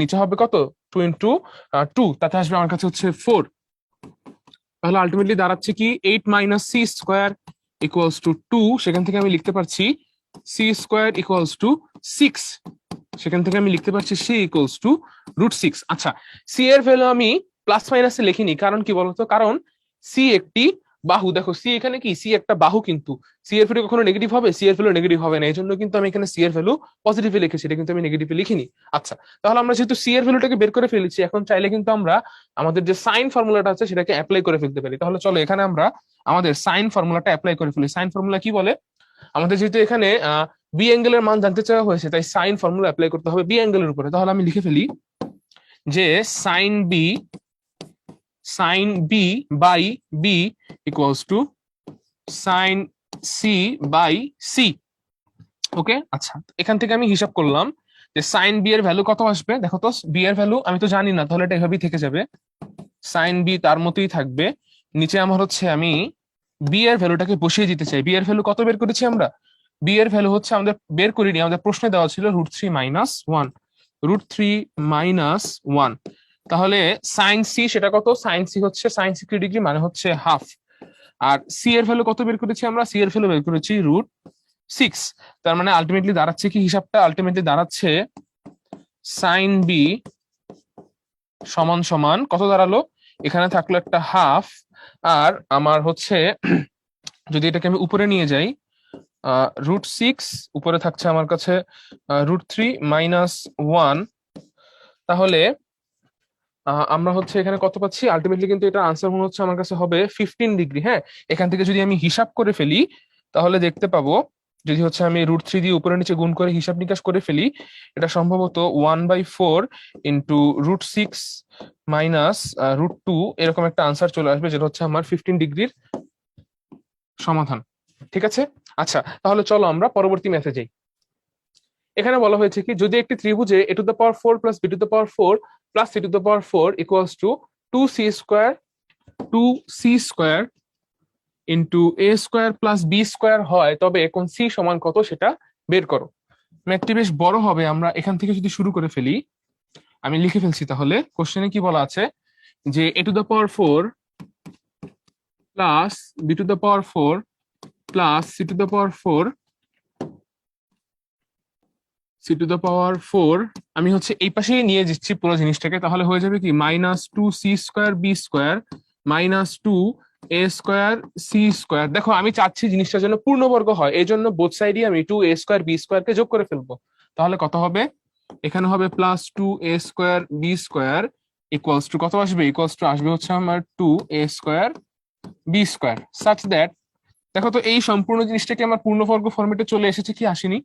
নিচে হবে কত 2 ইন্টু 2, তাতে আসবে আমার কাছে হচ্ছে 4। তাহলে আলটিমেটলি দাঁড়াচ্ছে কি 8 - c² ইকুয়ালস টু 2, সেখান থেকে আমি লিখতে পারছি c² ইকুয়ালস টু 6, সেখান থেকে আমি লিখতে পারছি c ইকুয়ালস টু √6। আচ্ছা, সি এর ভ্যালু আমি প্লাস মাইনাসে লিখিনি, কারণ কি বলতো, কারণ সি একটি বাহু। দেখো সি এখানে কি, সি একটা বাহু, কিন্তু সি এর ভ্যালু কখনো নেগেটিভ হবে, সি এর ভ্যালু নেগেটিভ হবে না, এই জন্য কিন্তু আমি এখানে সি এর ভ্যালু পজিটিভে লিখেছি, এটা কিন্তু আমি নেগেটিভে লিখিনি। আচ্ছা, তাহলে আমরা যেহেতু সি এর ভ্যালুটাকে বের করে ফেলেছি, এখন চাইলে কিন্তু আমরা আমাদের যে সাইন ফর্মুলাটা আছে সেটাকে অ্যাপ্লাই করে ফেলতে পারি। তাহলে চলো এখানে আমরা আমাদের সাইন ফর্মুলাটা অ্যাপ্লাই করে ফেলি। সাইন ফর্মুলা কি বলে, আমাদের যেহেতু এখানে বি অ্যাঙ্গেলের মান জানতে চাওয়া হয়েছে, তাই সাইন ফর্মুলা অ্যাপ্লাই করতে হবে বি অ্যাঙ্গেলের উপরে। তাহলে আমি লিখে ফেলি যে sine B by B equals to sine C by c. Okay, আচ্ছা, এখান থেকে আমি হিসাব করলাম যে সাইন বি এর ভ্যালু কত আসবে। দেখো তো বি এর ভ্যালু আমি তো জানি না, তাহলে এটা এভাবেই থেকে যাবে, সাইন বি তার মতোই থাকবে। নিচে আমার হচ্ছে আমি বি এর ভ্যালুটাকে বসিয়ে দিতে চাই। বি এর ভ্যালু কত বের করেছি আমরা? বি এর ভ্যালু হচ্ছে আমাদের বের করিনি, আমাদের প্রশ্নে দেওয়া ছিল √3 - 1, √3 - 1। তাহলে সাইন সি সেটা কত? সাইন সি হচ্ছে সাইন 60 ডিগ্রি, মানে হচ্ছে হাফ। আর সি এর ভ্যালু কত বের করেছি আমরা? সি এর ভ্যালু বের করেছি √6। তার মানে আলটিমেটলি দাঁড়াচ্ছে কি, হিসাবটা আলটিমেটলি দাঁড়াচ্ছে সাইন বি সমান সমান কত দাঁড়ালো? এখানে থাকলো একটা হাফ, আর আমার হচ্ছে যদি এটাকে আমি উপরে নিয়ে যাই, √6 উপরে থাকছে আমার কাছে √3 - 1, তাহলে আমরা হচ্ছে এখানে কত পাচ্ছি আলটিমেটলি, কিন্তু এটা আনসার মনে হচ্ছে আমার কাছে হবে 15 ডিগ্রি। হ্যাঁ, এখান থেকে যদি আমি হিসাব করে ফেলি তাহলে দেখতে পাবো, যদি হচ্ছে আমি √3 দিয়ে উপরে নিচে গুণ করে হিসাব নিকাশ করে ফেলি, এটা সম্ভবত 1/4 ইন্টু √6 মাইনাস √2 এরকম একটা আনসার চলে আসবে, যেটা হচ্ছে আমার 15 ডিগ্রির সমাধান। ঠিক আছে, আচ্ছা, তাহলে চলো আমরা পরবর্তী ম্যাথে যাই। এখানে বলা হয়েছে কি, যদি একটি ত্রিভুজে a⁴ plus b⁴ plus c⁴ equals to 2c² 2c² into a² plus b² হয়, তবে কোণ c সমান কত সেটা বের করো। ম্যাথটি বেশ বড় হবে, আমরা এখান থেকে যদি শুরু করে ফেলি, আমি লিখে ফেলছি। তাহলে কোশ্চেনে কি বলা আছে যে a⁴ plus b⁴ plus c⁴ আমি হচ্ছে এই পাশেই নিয়ে যাচ্ছি পুরো জিনিসটাকে, তাহলে হয়ে যাবে কি -2c² b² -2a² c²। দেখো আমি চাচ্ছি জিনিসটা যেন পূর্ণবর্গ হয়, এই জন্য বোথ সাইডই আমি 2a² b² কে যোগ করে ফেলবো। তাহলে কত হবে? এখানে হবে +2a² b² ইকুয়ালস টু কত আসবে? ইকুয়ালস টু আসবে হচ্ছে আমার 2a² b², সাচ দ্যাট, দেখো তো এই সম্পূর্ণ জিনিসটা কি আমার পূর্ণবর্গ ফরম্যাটে চলে এসেছে কি আসেনি?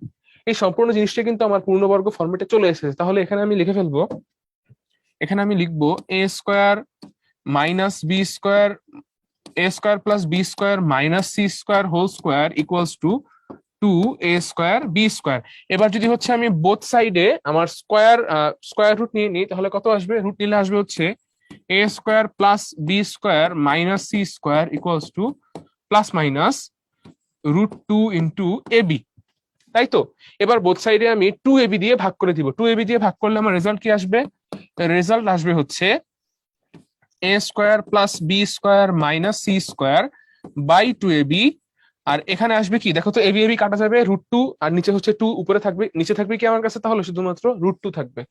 এই সম্পূর্ণ জিনিসটা কিন্তু আমার পূর্ণবর্গ ফরম্যাটে চলে এসেছে। তাহলে এখানে আমি লিখে ফেলবো, এখানে আমি লিখবো a² minus b² a² plus b² minus c² whole square equals to 2a² b²। এবার যদি হচ্ছে আমি বোথ সাইডে আমার স্কোয়ার রুট নিয়ে নিই, তাহলে কত আসবে? রুট নিলে আসবে হচ্ছে a² plus b² minus c² equals to plus minus √2 into ab, তাই তো? এবার বোথ সাইডে আমি 2ab দিয়ে ভাগ করে দিব। 2ab দিয়ে ভাগ করলে আমার রেজাল্ট কি আসবে? রেজাল্ট আসবে হচ্ছে a² plus b² minus c² by 2ab। আর এখানে আসবে কি, দেখো তো ab ab কাটা যাবে, √2 আর নিচে হচ্ছে 2 উপরে থাকবে, নিচে থাকবে কি আমার কাছে? তাহলে শুধুমাত্র √2 থাকবে,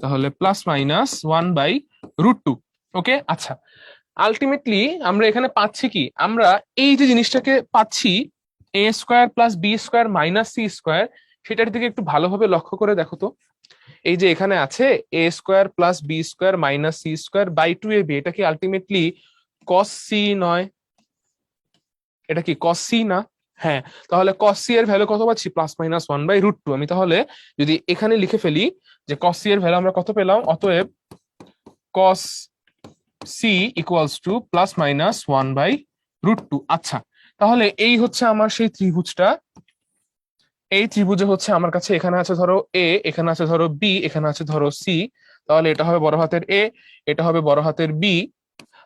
তাহলে প্লাস মাইনাস 1/√2। ওকে, আচ্ছা, আলটিমেটলি আমরা এখানে পাচ্ছি কি, আমরা এই যে জিনিসটাকে পাচ্ছি a² plus b² minus c², সেটার দিকে একটু ভালোভাবে লক্ষ্য করে দেখো তো। এই যে এখানে আছে a² plus b² minus c² by 2ab, এটা কি আলটিমেটলি cos c নয়? এটা কি cos c না? হ্যাঁ, তাহলে cos c এর ভ্যালু কত পাচ্ছি? +-1/√2। আমি তাহলে যদি এখানে লিখে ফেলি যে cos c এর ভ্যালু আমরা কত পেলাম, অতএব cos c ইকুয়ালস টু +-1/√2। আচ্ছা, তাহলে এই হচ্ছে আমার সেই ত্রিভুজটা। এই ত্রিভুজে হচ্ছে আমার কাছে এখানে আছে ধরো এ, এখানে আছে ধরো বি, এখানে আছে ধরো সি। তাহলে এটা হবে বড় হাতের এ, এটা হবে বড় হাতের বি,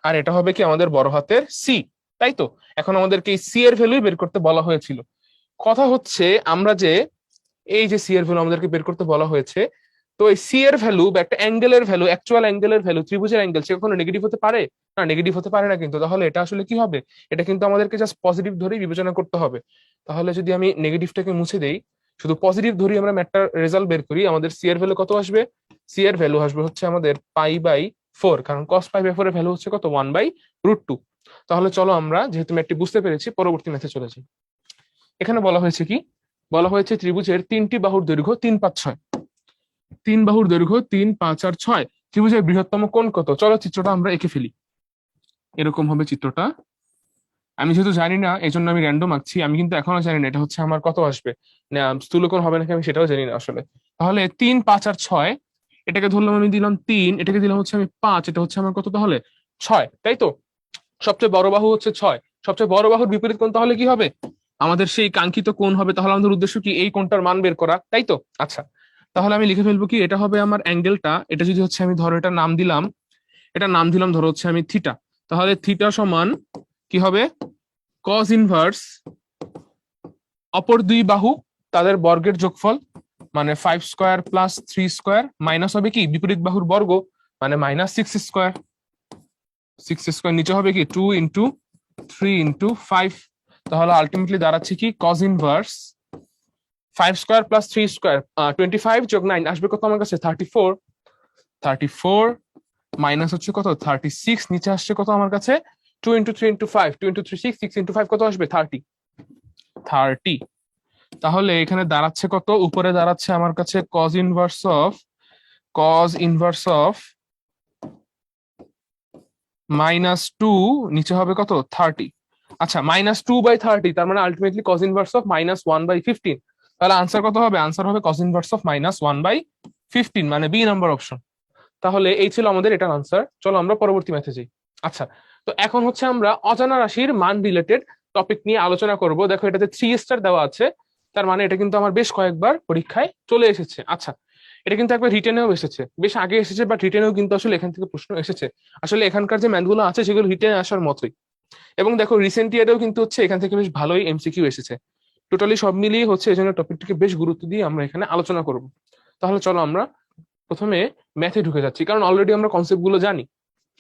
আর এটা হবে কি আমাদের বড় হাতের সি, তাই তো? এখন আমাদেরকে এই সি এর ভ্যালু বের করতে বলা হয়েছিল। কথা হচ্ছে আমরা যে এই যে সি এর ভ্যালু আমাদেরকে বের করতে বলা হয়েছে, তো এই সি এর ভ্যালু বা একটা অ্যাঙ্গেলের ভ্যালু, অ্যাকচুয়াল অ্যাঙ্গেলের ভ্যালু, ত্রিভুজের অ্যাঙ্গেল, সে কখনো নেগেটিভ হতে পারে না? নেগেটিভ হতে পারে না কিন্তু। তাহলে এটা আসলে কি হবে? এটা কিন্তু আমাদেরকে জাস্ট পজিটিভ ধরেই বিবেচনা করতে হবে। তাহলে যদি আমি নেগেটিভটাকে মুছে দেই, শুধু পজিটিভ ধরি, আমরা ম্যাটটার রেজাল্ট বের করি, আমাদের সি এর ভ্যালু কত আসবে? সি এর ভ্যালু আসবে হচ্ছে আমাদের π/4, কারণ cos π/4 এর ভ্যালু হচ্ছে কত? 1/√2। তাহলে চলো আমরা যেহেতু ম্যাথটি বুঝতে পেরেছি, পরবর্তী ম্যাথে চলে যাই। এখানে বলা হয়েছে কি, বলা হয়েছে ত্রিভুজের 3টি বাহুর দৈর্ঘ্য 3, 5, 6। 3 বাহুর দৈর্ঘ্য 3, 5 আর 6। ত্রিভুজের বৃহত্তম কোণ কত? চলো চিত্রটা আমরা এঁকে ফেলি। এরকম হবে চিত্রটা। আমি যেহেতু জানি না এই জন্য আমি র্যান্ডম আঁকছি, আমি কিন্তু এখনো জানি না এটা হচ্ছে আমার কত আসবে, না স্থূলকোণ হবে নাকি আমি সেটাও জানি না আসলে। তাহলে 3, 5 আর 6, এটাকে ধরলাম আমি দিলাম 3, এটাকে দিলাম হচ্ছে আমি 5, এটা হচ্ছে আমার কত তাহলে 6, তাই তো? সবচেয়ে বড় বাহু হচ্ছে 6, সবচেয়ে বড় বাহুর বিপরীত কোণ তাহলে কি হবে? আমাদের সেই কাঙ্ক্ষিত কোণ হবে। তাহলে আমাদের উদ্দেশ্য কি এই কোণটার মান বের করা, তাই তো? আচ্ছা, তাহলে আমি লিখে ফেলবো কি, এটা হবে আমার অ্যাঙ্গেলটা, এটা যদি হচ্ছে আমি ধরো এটা নাম দিলাম, এটা নাম দিলাম ধরো হচ্ছে আমি থিটা। তাহলে থিটা সমান কি হবে, কজ ইনভার্স অপর দুই বাহু তাদের বর্গের যোগফল, মানে 5 স্কোয়ার প্লাস 3 স্কোয়ার, মাইনাস হবে কি বিপরীত বাহুর বর্গ, মানে -6 স্কোয়ার। 6 স্কোয়ার নিচে হবে কি 2 × 3 × 5। তাহলে আলটিমেটলি দাঁড়াচ্ছে কি cos inverse 5 square plus 3 square, 25 যোগ 9 আসবে কত আমার কাছে 34। 34 মাইনাস হচ্ছে কত 36, নিচে আসছে কত আমার কাছে 2 × 3 × 5, 2 × 3 6, 6 × 5 কত আসবে 30। 30, তাহলে এখানে দাঁড়াচ্ছে কত, উপরে দাঁড়াচ্ছে আমার কাছে cos ইনভার্স অফ -2, নিচে হবে কত 30। আচ্ছা, -2/30, তার মানে আলটিমেটলি cos ইনভার্স অফ -1/15। তাহলে আনসার কত হবে, আনসার হবে cos ইনভার্স অফ -1/15, মানে বি নাম্বার অপশন। তাহলে এই ছিল আমাদের এটার আনসার। চলো আমরা পরবর্তী ম্যাথে যাই। আচ্ছা, তো এখন হচ্ছে আমরা অজানা রাশির মান রিলেটেড টপিক নিয়ে আলোচনা করব। দেখো এটাতে 3 স্টার দেওয়া আছে, তার মানে এটা কিন্তু আমার বেশ কয়েকবার পরীক্ষায় চলে এসেছে। আচ্ছা, এটা কিন্তু একবার রিটেনেও এসেছে, বেশ আগে এসেছে, বাট রিটেনেও কিন্তু আসলে এখান থেকে প্রশ্ন এসেছে। আসলে এখানকার যে ম্যাথগুলো আছে সেগুলো রিটেনে আসার মতোই। এবং দেখো রিসেন্ট ইয়ারেও কিন্তু হচ্ছে এখান থেকে বেশ ভালোই এমসিকিউ এসেছে। টোটালি সব মিলিয়ে হচ্ছে এই জন্য টপিকটিকে বেশ গুরুত্ব দিয়ে আমরা এখানে আলোচনা করব। তাহলে চলো আমরা প্রথমে ম্যাথে ঢুকে যাচ্ছি, কারণ অলরেডি আমরা কনসেপ্ট গুলো জানি।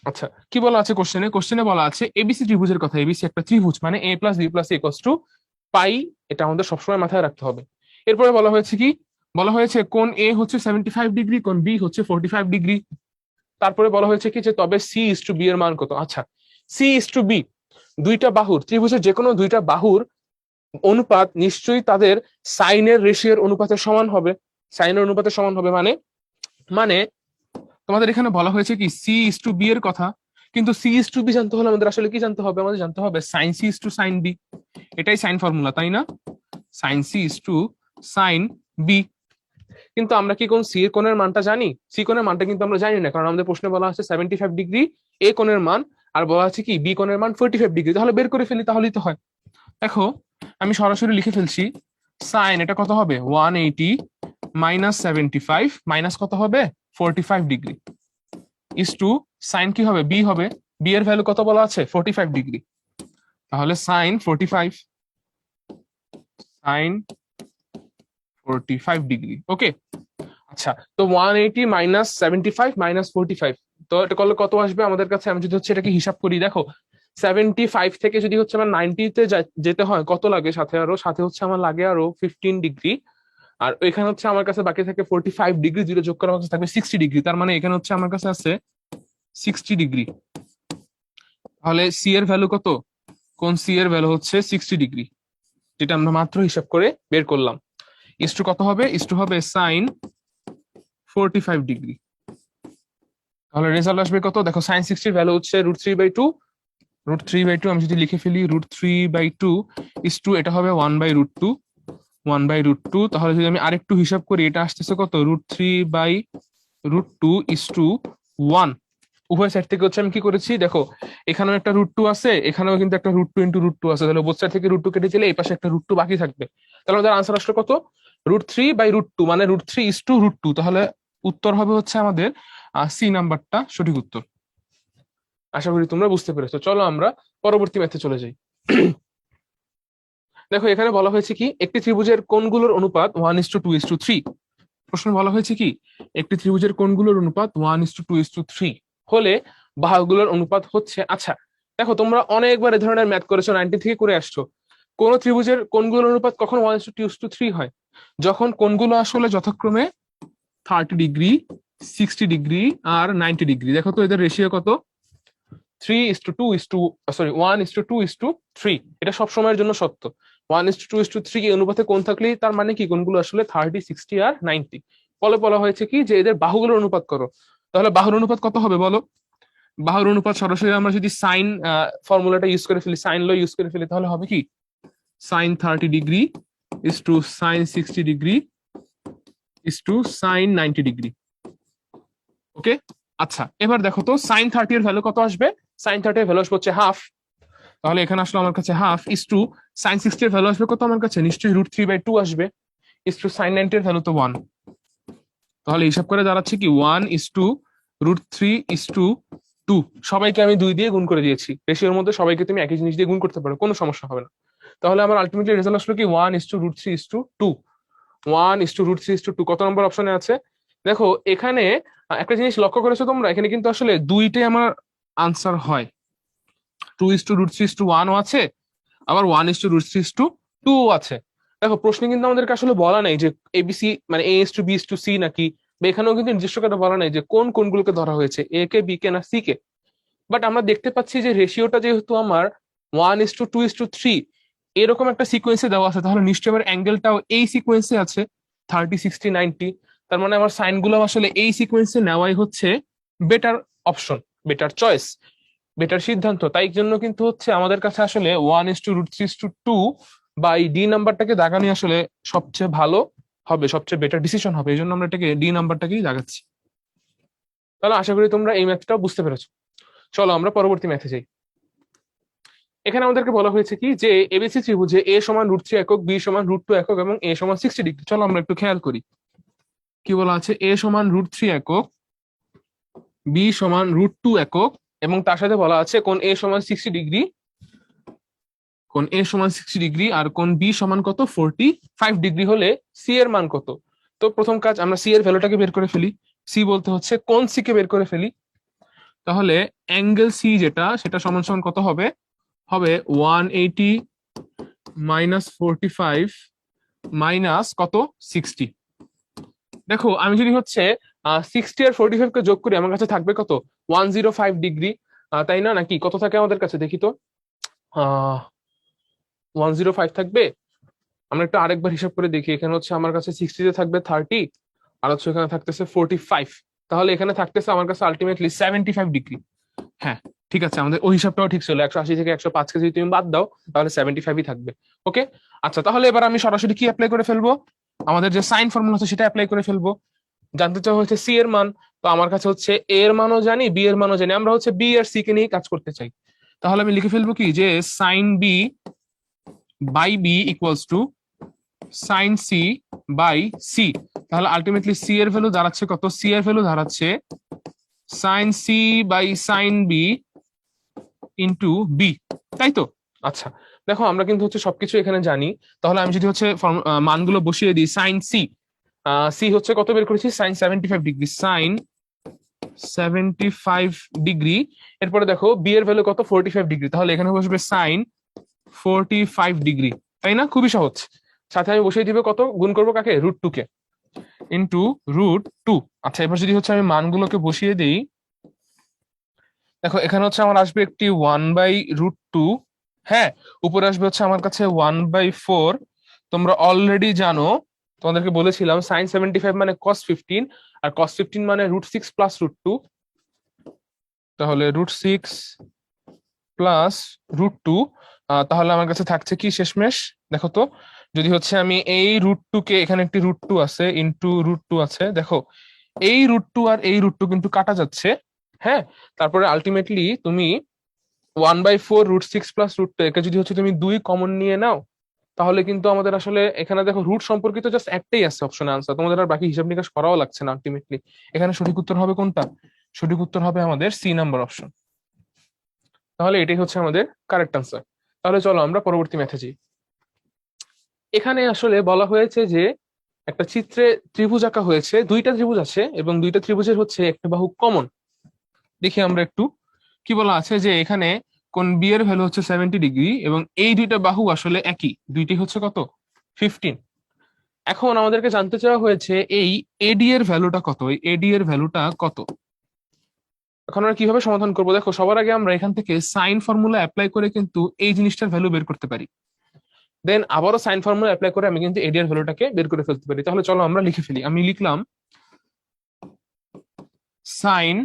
আচ্ছা, কি বলা আছে কোশ্চেনে, কোশ্চেনে বলা আছে এবিসি ত্রিভুজের কথা। এবিসি একটা ত্রিভুজ, মানে a+b+c = পাই, এটা আমাদের সবসময় মাথায় রাখতে হবে। এরপরে বলা হয়েছে কি, বলা হয়েছে কোণ এ হচ্ছে 75 ডিগ্রি, কোণ বি হচ্ছে 45 ডিগ্রি। তারপরে বলা হয়েছে কি যে তবে c/b এর মান কত। আচ্ছা, c/b, দুইটা বাহুর, ত্রিভুজের যে কোনো দুইটা বাহুর অনুপাত নিশ্চয়ই তাদের সাইনের রেশিওর অনুপাতের সমান হবে। সাইনের অনুপাতের সমান হবে মানে, মানে তোমাদের এখানে বলা হয়েছে কি c/b এর কথা, কিন্তু c/b জানতে হলে আমাদের আসলে কি জানতে হবে, আমাদের জানতে হবে sin c/sin b। এটাই সাইন ফর্মুলা, তাই না? sin c/sin b। কিন্তু আমরা কি কোন সি এর কোণের মানটা জানি? সি কোণের মানটা কিন্তু আমরা জানি না, কারণ আমাদের প্রশ্নে বলা আছে 75 ডিগ্রি এ কোণের মান, আর বলা আছে কি বি কোণের মান 45 ডিগ্রি। তাহলে বের করে ফেলি, তাহলেই তো হয়। দেখো আমি সরাসরি লিখে ফেলছি, সাইন এটা কত হবে 180 -75 মাইনাস কত হবে 45 ডিগ্রি, ইস টু সাইন কি হবে বি হবে, বি এর ভ্যালু কত বলা আছে 45 ডিগ্রি। তাহলে সাইন 45 ডিগ্রি, ওকে। আচ্ছা, তো 180 -75 -45, তো এটা করলে কত আসবে আমাদের কাছে? আমি যদি হচ্ছে এটাকে হিসাব করি, দেখো 75 থেকে যদি হচ্ছে আমার 90-তে যেতে হয় কত লাগে, সাথে হচ্ছে আমার লাগে আরো 15 ডিগ্রি। আর এখানে হচ্ছে আমার কাছে বাকি থাকে 45 ডিগ্রি, দুটো যোগ করে আমার কাছে থাকবে 60 ডিগ্রি। তার মানে এখানে হচ্ছে আমার কাছে আছে 60 ডিগ্রি। তাহলে সি এর ভ্যালু কত, কোন সি এর ভ্যালু হচ্ছে 60 ডিগ্রি, যেটা আমরা মাত্র হিসাব করে বের করলাম। ইস্টু কত হবে, ইস্টু হবে সাইন 45 ডিগ্রি। তাহলে রেজাল্ট আসবে কত, দেখো সাইন 60 ভ্যালু হচ্ছে √3/2। √3/2 আমি যদি লিখে ফেলি, √3/2 ইস্টু এটা হবে 1/√2, 1/√2। তাহলে যদি আমি আরেকটু হিসাব করি, এটা আসতেছে কত √3/√2 ইস্টু 1। উভয় সাইড থেকে হচ্ছে আমি কি করেছি, দেখো এখানেও একটা √2 আছে, এখানেও কিন্তু একটা √2 × √2 আছে। তাহলে বোথ সাইড থেকে √2 কেটে দিলে এই পাশে একটা √2 বাকি থাকবে। তাহলে আমাদের আনসার আসলে কত √3/√2, মানে √3/√2। তাহলে উত্তর হবে হচ্ছে আমাদের সি নাম্বারটা সঠিক উত্তর। আশা করি তোমরা বুঝতে পেরেছো। চলো আমরা পরবর্তী ম্যাথে চলে যাই। দেখো এখানে বলা হয়েছে কি, একটি ত্রিভুজের কোণগুলোর অনুপাত 1:2:3। প্রশ্ন বলা হয়েছে কি, একটি ত্রিভুজের কোণগুলোর অনুপাত 1:2:3 হলে বাহুগুলোর অনুপাত হচ্ছে। আচ্ছা, দেখো তোমরা অনেকবার এই ধরনের ম্যাথ করেছো, 90 থেকে করে আসছো। কোন ত্রিভুজের কোণগুলোর অনুপাত কখন 1:2:3 হয়? যখন কোণগুলো আসলে যথাক্রমে 30 ডিগ্রি, 60 ডিগ্রি আর 90 ডিগ্রি। দেখো তো এদের রেশিও কত, 1:2:3। এটা সব সময়ের জন্য সত্য। 1:2:3 অনুপাতে কোণ থাকলেই তার মানে কি কোণগুলো আসলে 30, 60 আর 90। ফলে বলা হয়েছে কি যে এদের বাহুগুলোর অনুপাত করো। তাহলে বাহুর অনুপাত কত হবে বলো? বাহুর অনুপাত সরাসরি আমরা যদি সাইন ফর্মুলাটা ইউজ করে ফেলি, সাইন ল ইউজ করে ফেলি, তাহলে হবে কি sign 30 degree is to sign 60 degree is to sign 90 degree. ওকে, আচ্ছা এবার দেখো তো সাইন 30 এর ভ্যালু কত আসবে? সাইন 30 এর ভ্যালু আসবে হচ্ছে হাফ, তাহলে এখানে আসলো আমার কাছে হাফ ইস টু সাইন 60 এর ভ্যালু আসবে কত আমার কাছে? নিশ্চয়ই √3/2 আসবে, ইস টু সাইন 90 এর ভ্যালু তো 1, তাহলে হিসাব করে দাঁড়াচ্ছে কি 1:√3:2। সবাইকে আমি 2 দিয়ে গুণ করে দিয়েছি, রেশিওর মধ্যে সবাইকে তুমি একই জিনিস দিয়ে গুণ করতে পারো, কোনো সমস্যা হবে না। তাহলে আমার আলটিমেটলি রেজাল্ট আসলো কি 1:√3:2। 1:√3:2 কত নম্বর অপশনে আছে? দেখো এখানে একটা জিনিস লক্ষ্য করেছো তোমরা, এখানে কিন্তু আসলে দুইটাই আমার আনসার হয়। 2:√3:1 আছে, আবার 1:√3:2 আছে। দেখো প্রশ্নে কিন্তু আমাদেরকে আসলে বলা নাই যে এবিসি মানে A:B:C নাকি, বা এখানেও কিন্তু নির্দিষ্ট করে বলা নাই যে কোন কোনগুলোকে ধরা হয়েছে, এ কে, বি কে, না সি কে। বাট আমরা দেখতে পাচ্ছি যে রেশিওটা যেহেতু আমার 1:2:3 এরকম একটা সিকোয়েন্সে দেওয়া আছে, তাহলে নিশ্চয়ই আমার অ্যাঙ্গেলটাও এই সিকোয়েন্সে আছে, 30, 60, 90। তার মানে আমার সাইন গুলো আসলে এই সিকোয়েন্সে নেওয়াই হচ্ছে better option, better choice, better সিদ্ধান্ত। তাই জন্য কিন্তু হচ্ছে আমাদের কাছে আসলে 1:√3:2 বা এই ডি নাম্বারটাকে দাগানি আসলে সবচেয়ে ভালো হবে, সবচেয়ে বেটার ডিসিশন হবে। এই জন্য আমরা এটাকে ডি নাম্বারটাকেই দাগাচ্ছি। তাহলে আশা করি তোমরা এই ম্যাথটাও বুঝতে পেরেছো। চলো আমরা পরবর্তী ম্যাথে যাই। এখানে আমাদেরকে বলা হয়েছে কি যে এবিসি ত্রিভুজে এ সমান √3 একক, বি সমান √2 একক এবং এ সমান 60 ডিগ্রি। চলো আমরা একটু খেয়াল করি কি বলা আছে। এ সমান √3 একক, বি সমান √2 একক, এবং তার সাথে বলা আছে কোণ এ সমান 60 ডিগ্রি, কোণ এ সমান 60 ডিগ্রি, আর কোণ বি সমান কত 45 ডিগ্রি হলে সি এর মান কত? তো প্রথম কাজ আমরা সি এর ভ্যালুটাকে বের করে ফেলি। সি বলতে হচ্ছে কোণ সি কে বের করে ফেলি। তাহলে অ্যাঙ্গেল সি যেটা, সেটা সমান সমান কত হবে? হবে 180 মাইনাস 45 মাইনাস কত 60। দেখো আমি যদি হচ্ছে 60 আর 45 কে যোগ করি, আমার কাছে থাকবে কত 105 ডিগ্রি, তাই না? নাকি কত থাকে আমাদের কাছে দেখি তো, 105 থাকবে। আমরা একটু আরেকবার হিসাব করে দেখি, এখানে হচ্ছে আমার কাছে 60 তে থাকবে 30, আর হচ্ছে এখানে থাকতেছে 45, তাহলে এখানে থাকতেছে আমার কাছে আলটিমেটলি 75 ডিগ্রি। হ্যাঁ ঠিক আছে, আমাদের ওই হিসাবটাও ঠিক ছিল, 180 থেকে 105 কে যদি তুমি বাদ দাও তাহলে 75ই থাকবে। ওকে, আচ্ছা তাহলে এবার আমি সরাসরি কি অ্যাপ্লাই করে ফেলবো? আমাদের যে সাইন ফর্মুলা আছে সেটা অ্যাপ্লাই করে ফেলবো। জানতে চাওয়া হচ্ছে সি এর মান, তো আমার কাছে হচ্ছে এ এর মানও জানি, বি এর মানও জানি, আমরা হচ্ছে বি আর সি কে নিয়ে কাজ করতে চাই। তাহলে আমি লিখে ফেলবো কি যে sine B by B equals to sine C by C. তাহলে আলটিমেটলি সি এর ভ্যালু দাঁড়াচ্ছে কত? সি এর ভ্যালু দাঁড়াচ্ছে sine C by sine B into B, তাই তো? আচ্ছা দেখো আমরা কিন্তু হচ্ছে সবকিছু এখানে জানি, তাহলে আমি যদি হচ্ছে মানগুলো বসিয়ে দিই, সাইন সি, সি হচ্ছে কত বের করেছি? Sine 75 degree, sine 75 degree. এরপরে দেখো বি এর ভ্যালু কত 45 ডিগ্রি, তাহলে এখানে বসবে সাইন 45 ডিগ্রি, তাই না? খুবই সহজ। সাথে আমি বসিয়ে দিব কত, গুণ করবো কাকে? √2 কে, ইন্টু √2। আচ্ছা এবার যদি হচ্ছে আমি মানগুলোকে বসিয়ে দিই, দেখো এখানে হচ্ছে আমার আসবে একটি 1/√2, হ্যাঁ, উপরে আসবে হচ্ছে আমার কাছে 1/4। তোমরা অলরেডি জানো, তোমাদেরকে বলেছিলাম সাইন 75 মানে cos 15, আর cos 15 মানে √6 প্লাস √2। তাহলে √6 প্লাস √2, তাহলে আমার কাছে থাকছে কি শেষমেশ? দেখো তো, যদি হচ্ছে আমি এই √2 কে, এখানে একটি √2 আছে, ইন্টু √2 আছে, দেখো এই √2 আর এই √2 কিন্তু কাটা যাচ্ছে, হ্যাঁ। তারপরে আলটিমেটলি তুমি 1/4 √6 প্লাস √2 একে যদি হচ্ছে তুমি 2 কমন নিয়ে নাও, তাহলে কিন্তু আমাদের আসলে এখানে দেখো রুট সম্পর্কিত জাস্ট একটাই আছে অপশনে আনসার, তোমাদের আর বাকি হিসাব নিকাশ করাও লাগছে না আলটিমেটলি। এখানে সঠিক উত্তর হবে কোনটা? সঠিক উত্তর হবে আমাদের সি নাম্বার অপশন। তাহলে এটাই হচ্ছে আমাদের কারেক্ট আনসার। তাহলে চলো আমরা পরবর্তী ম্যাথে যাই। এখানে আসলে বলা হয়েছে যে একটা চিত্রে ত্রিভুজ আঁকা হয়েছে, দুইটা ত্রিভুজ আছে এবং দুইটা ত্রিভুজের হচ্ছে একটা বাহু কমন। দেখি আমরা একটু কি বলা আছে, যে এখানে কোন বি এর ভ্যালু হচ্ছে 70 ডিগ্রি এবং এই দুইটা বাহু আসলে একই, দুইটি হচ্ছে কত 15। এখন আমাদেরকে জানতে চাওয়া হয়েছে এই এডি এর ভ্যালুটা কত, এই এডি এর ভ্যালুটা কত। এখন আমরা কিভাবে সমাধান করবো? দেখো সবার আগে আমরা এখান থেকে সাইন ফর্মুলা অ্যাপ্লাই করে কিন্তু এই জিনিসটার ভ্যালু বের করতে পারি, দেন আবারও সাইন ফর্মুলা অ্যাপ্লাই করে আমি কিন্তু এডি এর ভ্যালুটাকে বের করে ফেলতে পারি। তাহলে চলো আমরা লিখে ফেলি। আমি লিখলাম সাইন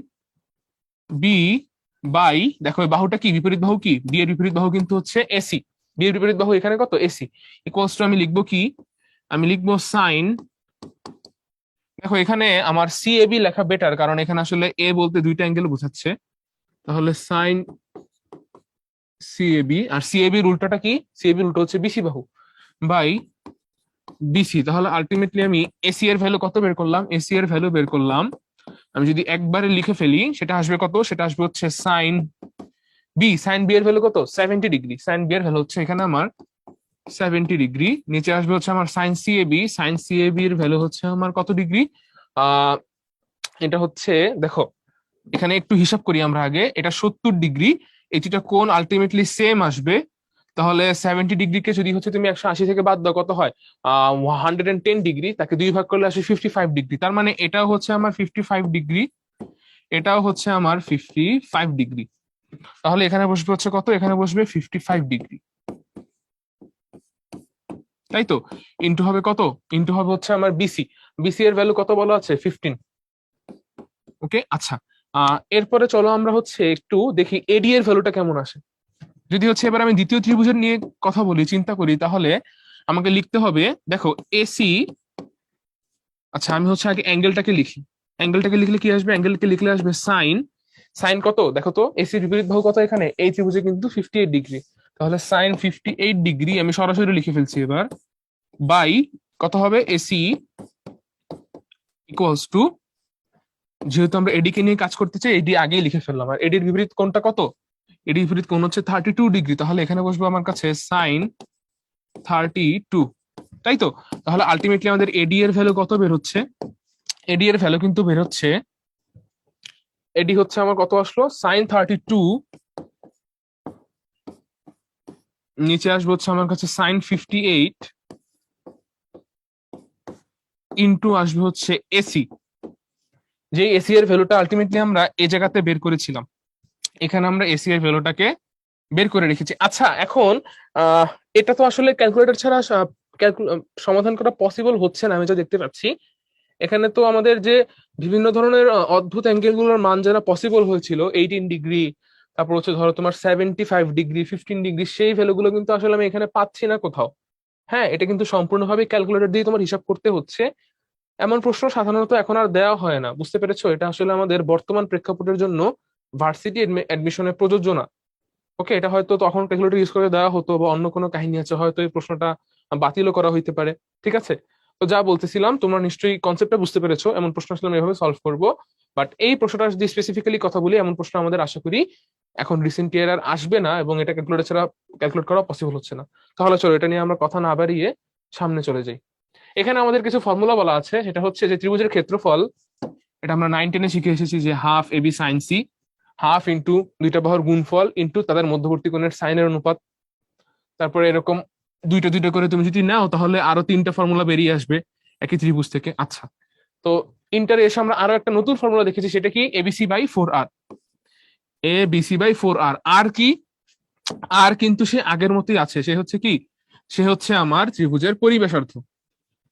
বি বাই, দেখো এই বাহুটা কি, বিপরীত বাহু কি, বি এর বিপরীত বাহু কিন্তু হচ্ছে এসি, বি এর বিপরীত বাহু এখানে কত, এসি, ইকুয়ালস টু আমি লিখবো কি, আমি লিখবো সাইন, দেখো এখানে আমার সি এ বি লেখা বেটার, কারণ এখানে আসলে এ বলতে দুইটা অ্যাঙ্গেল বোঝাচ্ছে, তাহলে sign C A B, R C A B উল্টোটা কি, সি এ বি উল্টো হচ্ছে বিসি বাহু, বাই বিসি। তাহলে আলটিমেটলি আমি এসি এর ভ্যালু কত বের করলাম, এসি এর ভ্যালু বের করলাম, আমি যদি একবারে লিখে ফেলি সেটা আসবে কত, সেটা আসবে হচ্ছে সাইন বি, সাইন বি এর ভ্যালু কত, 70 ডিগ্রি, সাইন বি এর ভ্যালু হচ্ছে এখানে আমার 70 ডিগ্রি, নিচে আসবে হচ্ছে আমার sign C A B, sign C A B এর ভ্যালু হচ্ছে আমার কত ডিগ্রি, আহ এটা হচ্ছে, দেখো এখানে একটু হিসাব করি আমরা আগে, এটা 70 ডিগ্রি, এই দুটা কোণ আলটিমেটলি সেম আসবে, তাহলে 70 ডিগ্রিকে যদি হচ্ছে তুমি 180 থেকে বাদ দাও কত হয়, 110 ডিগ্রি, তাকে দুই ভাগ করলে আসে 55 ডিগ্রি, তার মানে এটাও হচ্ছে আমার 55 ডিগ্রি, এটাও হচ্ছে আমার 55 ডিগ্রি, তাহলে এখানে বসবে হচ্ছে কত, এখানে বসবে 55 ডিগ্রি, তাই তো, ইন্টু হবে কত, ইন্টু হবে হচ্ছে আমার বিসি, বিসি এর ভ্যালু কত বলা আছে, 15। ওকে, আচ্ছা, এরপরে চলো আমরা হচ্ছে একটু দেখি এডি এর ভ্যালুটা কেমন আসে। যদি হচ্ছে এবার আমি দ্বিতীয় ত্রিভুজের নিয়ে কথা বলি, চিন্তা করি, তাহলে আমাকে লিখতে হবে, দেখো এসি, আচ্ছা আমি হচ্ছে আগে অ্যাঙ্গেলটাকে লিখি, অ্যাঙ্গেলটাকে লিখলে কি আসবে, অ্যাঙ্গেলকে লিখলে আসবে সাইন, সাইন কত দেখো তো, এসির বিপরীত বাহু কত এখানে, এই ত্রিভুজে কিন্তু 58 ডিগ্রি, তাহলে সাইন 58 ডিগ্রি আমি সরাসরি লিখে ফেলছি এবার, বাই কত হবে, এসি ইকুয়ালস টু, যেহেতু আমরা এডি কে নিয়ে কাজ করতে চাই, এডি আগেই লিখে ফেললাম, আর এডির বিপরীত কোণটা কত, এডির বিপরীত কোণ হচ্ছে 32 ডিগ্রি, তাহলে এখানে বসবো আমার কাছে সাইন 32, তাই তো, তাহলে আলটিমেটলি আমাদের এডি এর ভ্যালু কত বের হচ্ছে, এডি এর ভ্যালু কিন্তু বের হচ্ছে, এডি হচ্ছে আমার কত আসলো, সাইন 32, নিচে আসবে হচ্ছে আমার কাছে সাইন 58, ইন্টু আসবে হচ্ছে এসি, যে এসি এর ভ্যালুটা আলটিমেটলি আমরা এই জায়গাতে বের করেছিলাম, এখানে আমরা এসি এর ভ্যালুটাকে বের করে রেখেছি। আচ্ছা এখন আহ এটা তো আসলে ক্যালকুলেটর ছাড়া সমাধান করা পসিবল হচ্ছে না, আমি যা দেখতে পাচ্ছি, এখানে তো আমাদের যে বিভিন্ন ধরনের অদ্ভুত অ্যাঙ্গেল গুলোর মান যারা পসিবল হয়েছিল, 18 ডিগ্রি, তারপর হচ্ছে ধরো তোমার 75 ডিগ্রি, 15 ডিগ্রি, সেই ভ্যালুগুলো কিন্তু আসলে আমি এখানে পাচ্ছি না কোথাও। হ্যাঁ, এটা কিন্তু সম্পূর্ণভাবে ক্যালকুলেটর দিয়ে তোমার হিসাব করতে হচ্ছে, এমন প্রশ্ন সাধারণত এখন আর দেওয়া হয় না, বুঝতে পেরেছো, এটা আসলে আমাদের বর্তমান প্রেক্ষাপটের জন্য ভার্সিটি অ্যাডমিশনে প্রযোজ্য না। ওকে, এটা হয়তো তখন ক্যালকুলেটর ইউজ করে দেওয়া হতো, বা অন্য কোনো কাহিনী আছে, হয়তো এই প্রশ্নটা বাতিলও করা হইতে পারে। ঠিক আছে, তো যা বলতেছিলাম, তোমরা নিশ্চয়ই কনসেপ্টটা বুঝতে পেরেছো, এমন প্রশ্ন আসলে আমি এভাবে সলভ করবো, বাট এই প্রশ্নটা যদি স্পেসিফিক্যালি কথা বলি, এমন প্রশ্ন আমাদের আশা করি এখন রিসেন্ট ইয়ার আর আসবে না, এবং এটা ক্যালকুলেটর ছাড়া ক্যালকুলেট করা পসিবল হচ্ছে না। তাহলে চলো এটা নিয়ে আমরা কথা না বাড়িয়ে সামনে চলে যাই। এখানে আমাদের কিছু ফর্মুলা বলা আছে, সেটা হচ্ছে যে ত্রিভুজের ক্ষেত্রফল, এটা আমরা 9-10-এ শিখে এসেছি, যে half AB sine C, half into দুইটা বাহুর গুণফল ইন্টু তাদের মধ্যবর্তী কোণের সাইনের অনুপাত, তারপরে এরকম দুইটা দুইটা করে তুমি যদি নাও, তাহলে আরো তিনটা ফর্মুলা বেরিয়ে আসবে একই ত্রিভুজ থেকে। আচ্ছা, তো ইন্টারে এসে আমরা আরো একটা নতুন ফর্মুলা দেখেছি, সেটা কি, ABC by 4 R, ABC by 4 R, R কি, আর কিন্তু সে আগের মতোই আছে, সে হচ্ছে কি, সে হচ্ছে আমার ত্রিভুজের পরিব্যাসার্ধ,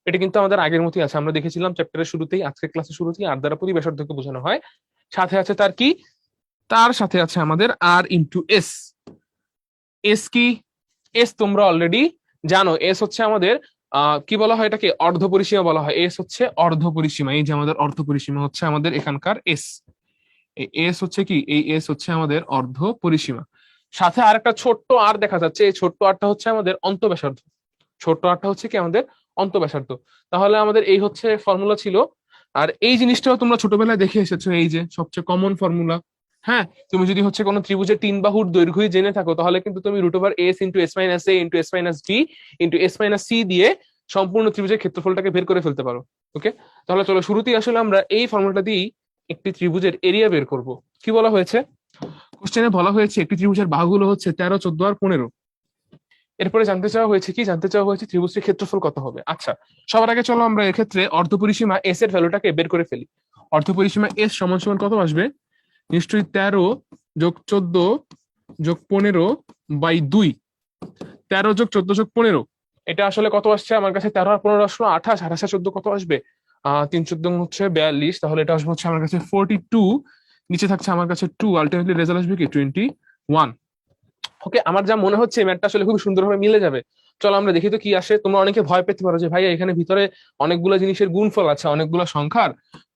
এটা কিন্তু আমাদের আগের মতোই আছে, আমরা দেখেছিলাম চ্যাপ্টারের শুরুতেই, আজকের ক্লাসের শুরুতেই আর দ্বারা পরিব্যাসার্ধকে বোঝানো হয়, সাথে আছে তার কি, তার সাথে আছে আমাদের আর ইন্টু এস, এস কি, এস তোমরা অলরেডি জানো, এস হচ্ছে আমাদের কি বলা হয়, এটাকে অর্ধ পরিসীমা বলা হয়, এস হচ্ছে অর্ধ পরিসীমা, এই যে আমাদের অর্ধ পরিসীমা হচ্ছে আমাদের এখানকার এস, এস হচ্ছে কি, এই এস হচ্ছে আমাদের অর্ধ পরিসীমা, সাথে আর একটা ছোট্ট আর দেখা যাচ্ছে, এই ছোট্ট আরটা হচ্ছে আমাদের অন্তঃব্যাসার্ধ, ছোট্ট আরটা হচ্ছে কি আমাদের অন্তঃব্যাসার্ধ। তাহলে আমাদের এই হচ্ছে ফর্মুলা ছিল, আর এই জিনিসটাও তোমরা ছোটবেলায় দেখে এসেছো, এই যে সবচেয়ে কমন ফর্মুলা। হ্যাঁ, তুমি যদি হচ্ছে কোনো ত্রিভুজের তিন বাহুর দৈর্ঘ্যই জেনে থাকো, তাহলে কিন্তু তুমি root over s into s minus a into s minus b into s minus c দিয়ে সম্পূর্ণ ত্রিভুজের ক্ষেত্রফলটাকে বের করে ফেলতে পারো। ওকে, তাহলে চলো শুরুতেই আসলে আমরা এই ফর্মুলাটা দিয়েই একটি ত্রিভুজের এরিয়া বের করব। কি বলা হয়েছে, কোশ্চেনে বলা হয়েছে একটি ত্রিভুজের বাহুগুলো হচ্ছে 13, 14 আর 15। এরপরে জানতে চাওয়া হয়েছে কি, জানতে চাওয়া হয়েছে ত্রিভুজটির ক্ষেত্রফল কত হবে। আচ্ছা, সবার আগে চলো আমরা এক্ষেত্রে অর্ধপরিসীমা এস এর ভ্যালুটাকে বের করে ফেলি। অর্ধপরিসীমা এস সমান সমান কত আসবে, নিশ্চয়ই 13 যোগ 14 যোগ 15 বাই 2, 13 যোগ 14 যোগ 15, এটা আসলে কত আসছে আমার কাছে, 13 আর 15 আসলো 28, 28 আর 14 কত আসবে, 3 14 হচ্ছে 42, তাহলে এটা আসবে হচ্ছে আমার কাছে 42 নিচে থাকছে আমার কাছে 2, আলটিমেটলি রেজাল্ট আসবে কি 21। ওকে, আমার যা মনে হচ্ছে ম্যাথটা আসলে খুব সুন্দরভাবে মিলে যাবে। চলো আমরা দেখি তো কি আসে। তোমরা অনেকে ভয় পেতে পারো যে ভাইয়া এখানে ভিতরে অনেকগুলো জিনিসের গুণফল আছে, অনেকগুলো সংখ্যার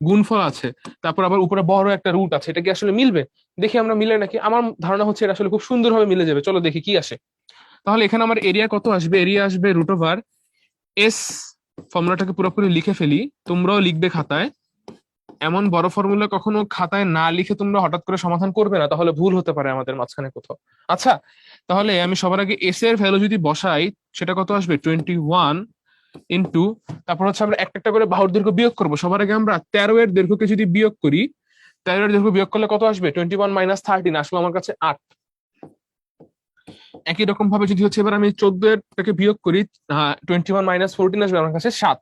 গুণফল আছে, তারপর আবার উপরে বড় একটা রুট আছে, এটা কি আসলে মিলবে? দেখি আমরা মিলে নাকি। আমার ধারণা হচ্ছে এটা আসলে খুব সুন্দরভাবে মিলে যাবে। চলো দেখি কি আসে। তাহলে এখানে আমার এরিয়া কত আসবে? এরিয়া আসবে √S। ফর্মুলাটাকে পুরোপুরি লিখে ফেলি, তোমরাও লিখবে খাতায়। এমন বড় ফর্মুলা কখনো খাতায় না লিখে তোমরা হঠাৎ করে সমাধান করবে না, তাহলে ভুল হতে পারে আমাদের মাঝখানে কোথাও। আচ্ছা, তাহলে আমি সবার আগে এস এর ভ্যালু যদি বসাই, সেটা কত আসবে 21 ইন্টু, তারপর হচ্ছে আমরা একটা একটা করে বাহুর দৈর্ঘ্য বিয়োগ করবো। সবার আগে আমরা 13 এর দৈর্ঘ্যকে যদি বিয়োগ করি, 13 এর দৈর্ঘ্য বিয়োগ করলে কত আসবে? 21 মাইনাস 13 আসলে আমার কাছে 8। একই রকম ভাবে যদি হচ্ছে এবার আমি 14 এরটাকে বিয়োগ করি, 21 মাইনাস 14 আসবে আমার কাছে 7।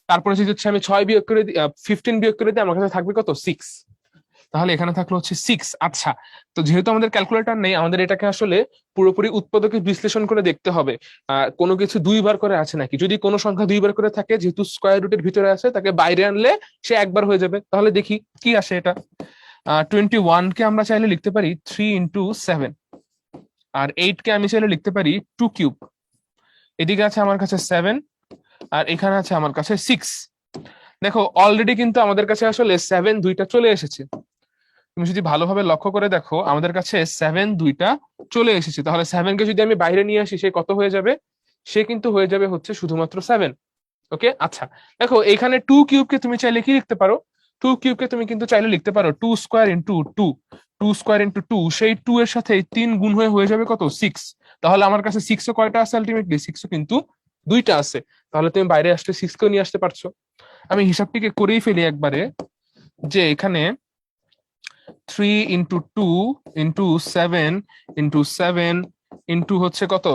তারপরে যদি হচ্ছে আমি 6 বিয়োগ করে 15 বিয়োগ করে দিই, আমার কাছে থাকবে কত? 6। তাহলে এখানে থাকলো হচ্ছে 6। আচ্ছা, তো যেহেতু আমাদের ক্যালকুলেটর নেই, আমাদের এটাকে আসলে পুরোপুরি উৎপাদকে বিশ্লেষণ করে দেখতে হবে কোনো কিছু দুইবার করে আছে নাকি। যদি কোনো সংখ্যা দুইবার করে থাকে, যেহেতু স্কোয়ার রুটের ভিতরে আছে, তাকে বাইরে আনলে সে একবার হয়ে যাবে। তাহলে দেখি কি আসে এটা। 21 কে আমরা চাইলে লিখতে পারি 3 × 7, আর 8 কে আমি চাইলে লিখতে পারি 2 কিউব। এদিকে আছে আমার কাছে 7, আর এখানে আছে আমার কাছে 6। দেখো অলরেডি কিন্তু আমাদের কাছে আসলে 7 দুইটা চলে এসেছে। তুমি যদি ভালোভাবে লক্ষ্য করে দেখো, আমাদের কাছে 7 দুইটা চলে এসেছে। তাহলে 7 কে যদি আমি বাইরে নিয়ে আসি, সে কত হয়ে যাবে? সে কিন্তু হয়ে যাবে হচ্ছে শুধুমাত্র 7। ওকে, আচ্ছা, দেখো এখানে 2 কিউব কে তুমি চাইলে কি লিখতে পারো? 2 কিউব কে তুমি কিন্তু চাইলে লিখতে পারো 2 স্কোয়ার ইন্টু 2। 2 স্কোয়ার ইন্টু 2, সেই 2 এর সাথে 3 গুণ হয়ে যাবে কত? 6। তাহলে আমার কাছে 6 ও কয়টা আছে? আলটিমেটলি 6 ও কিন্তু দুইটা আছে। তাহলে তুমি বাইরে আসলে 6 কেও নিয়ে আসতে পারছো। আমি হিসাবটিকে করেই ফেলি একবারে, যে এখানে 3 × 2 × 7 × 7 ইন্টু হচ্ছে কত?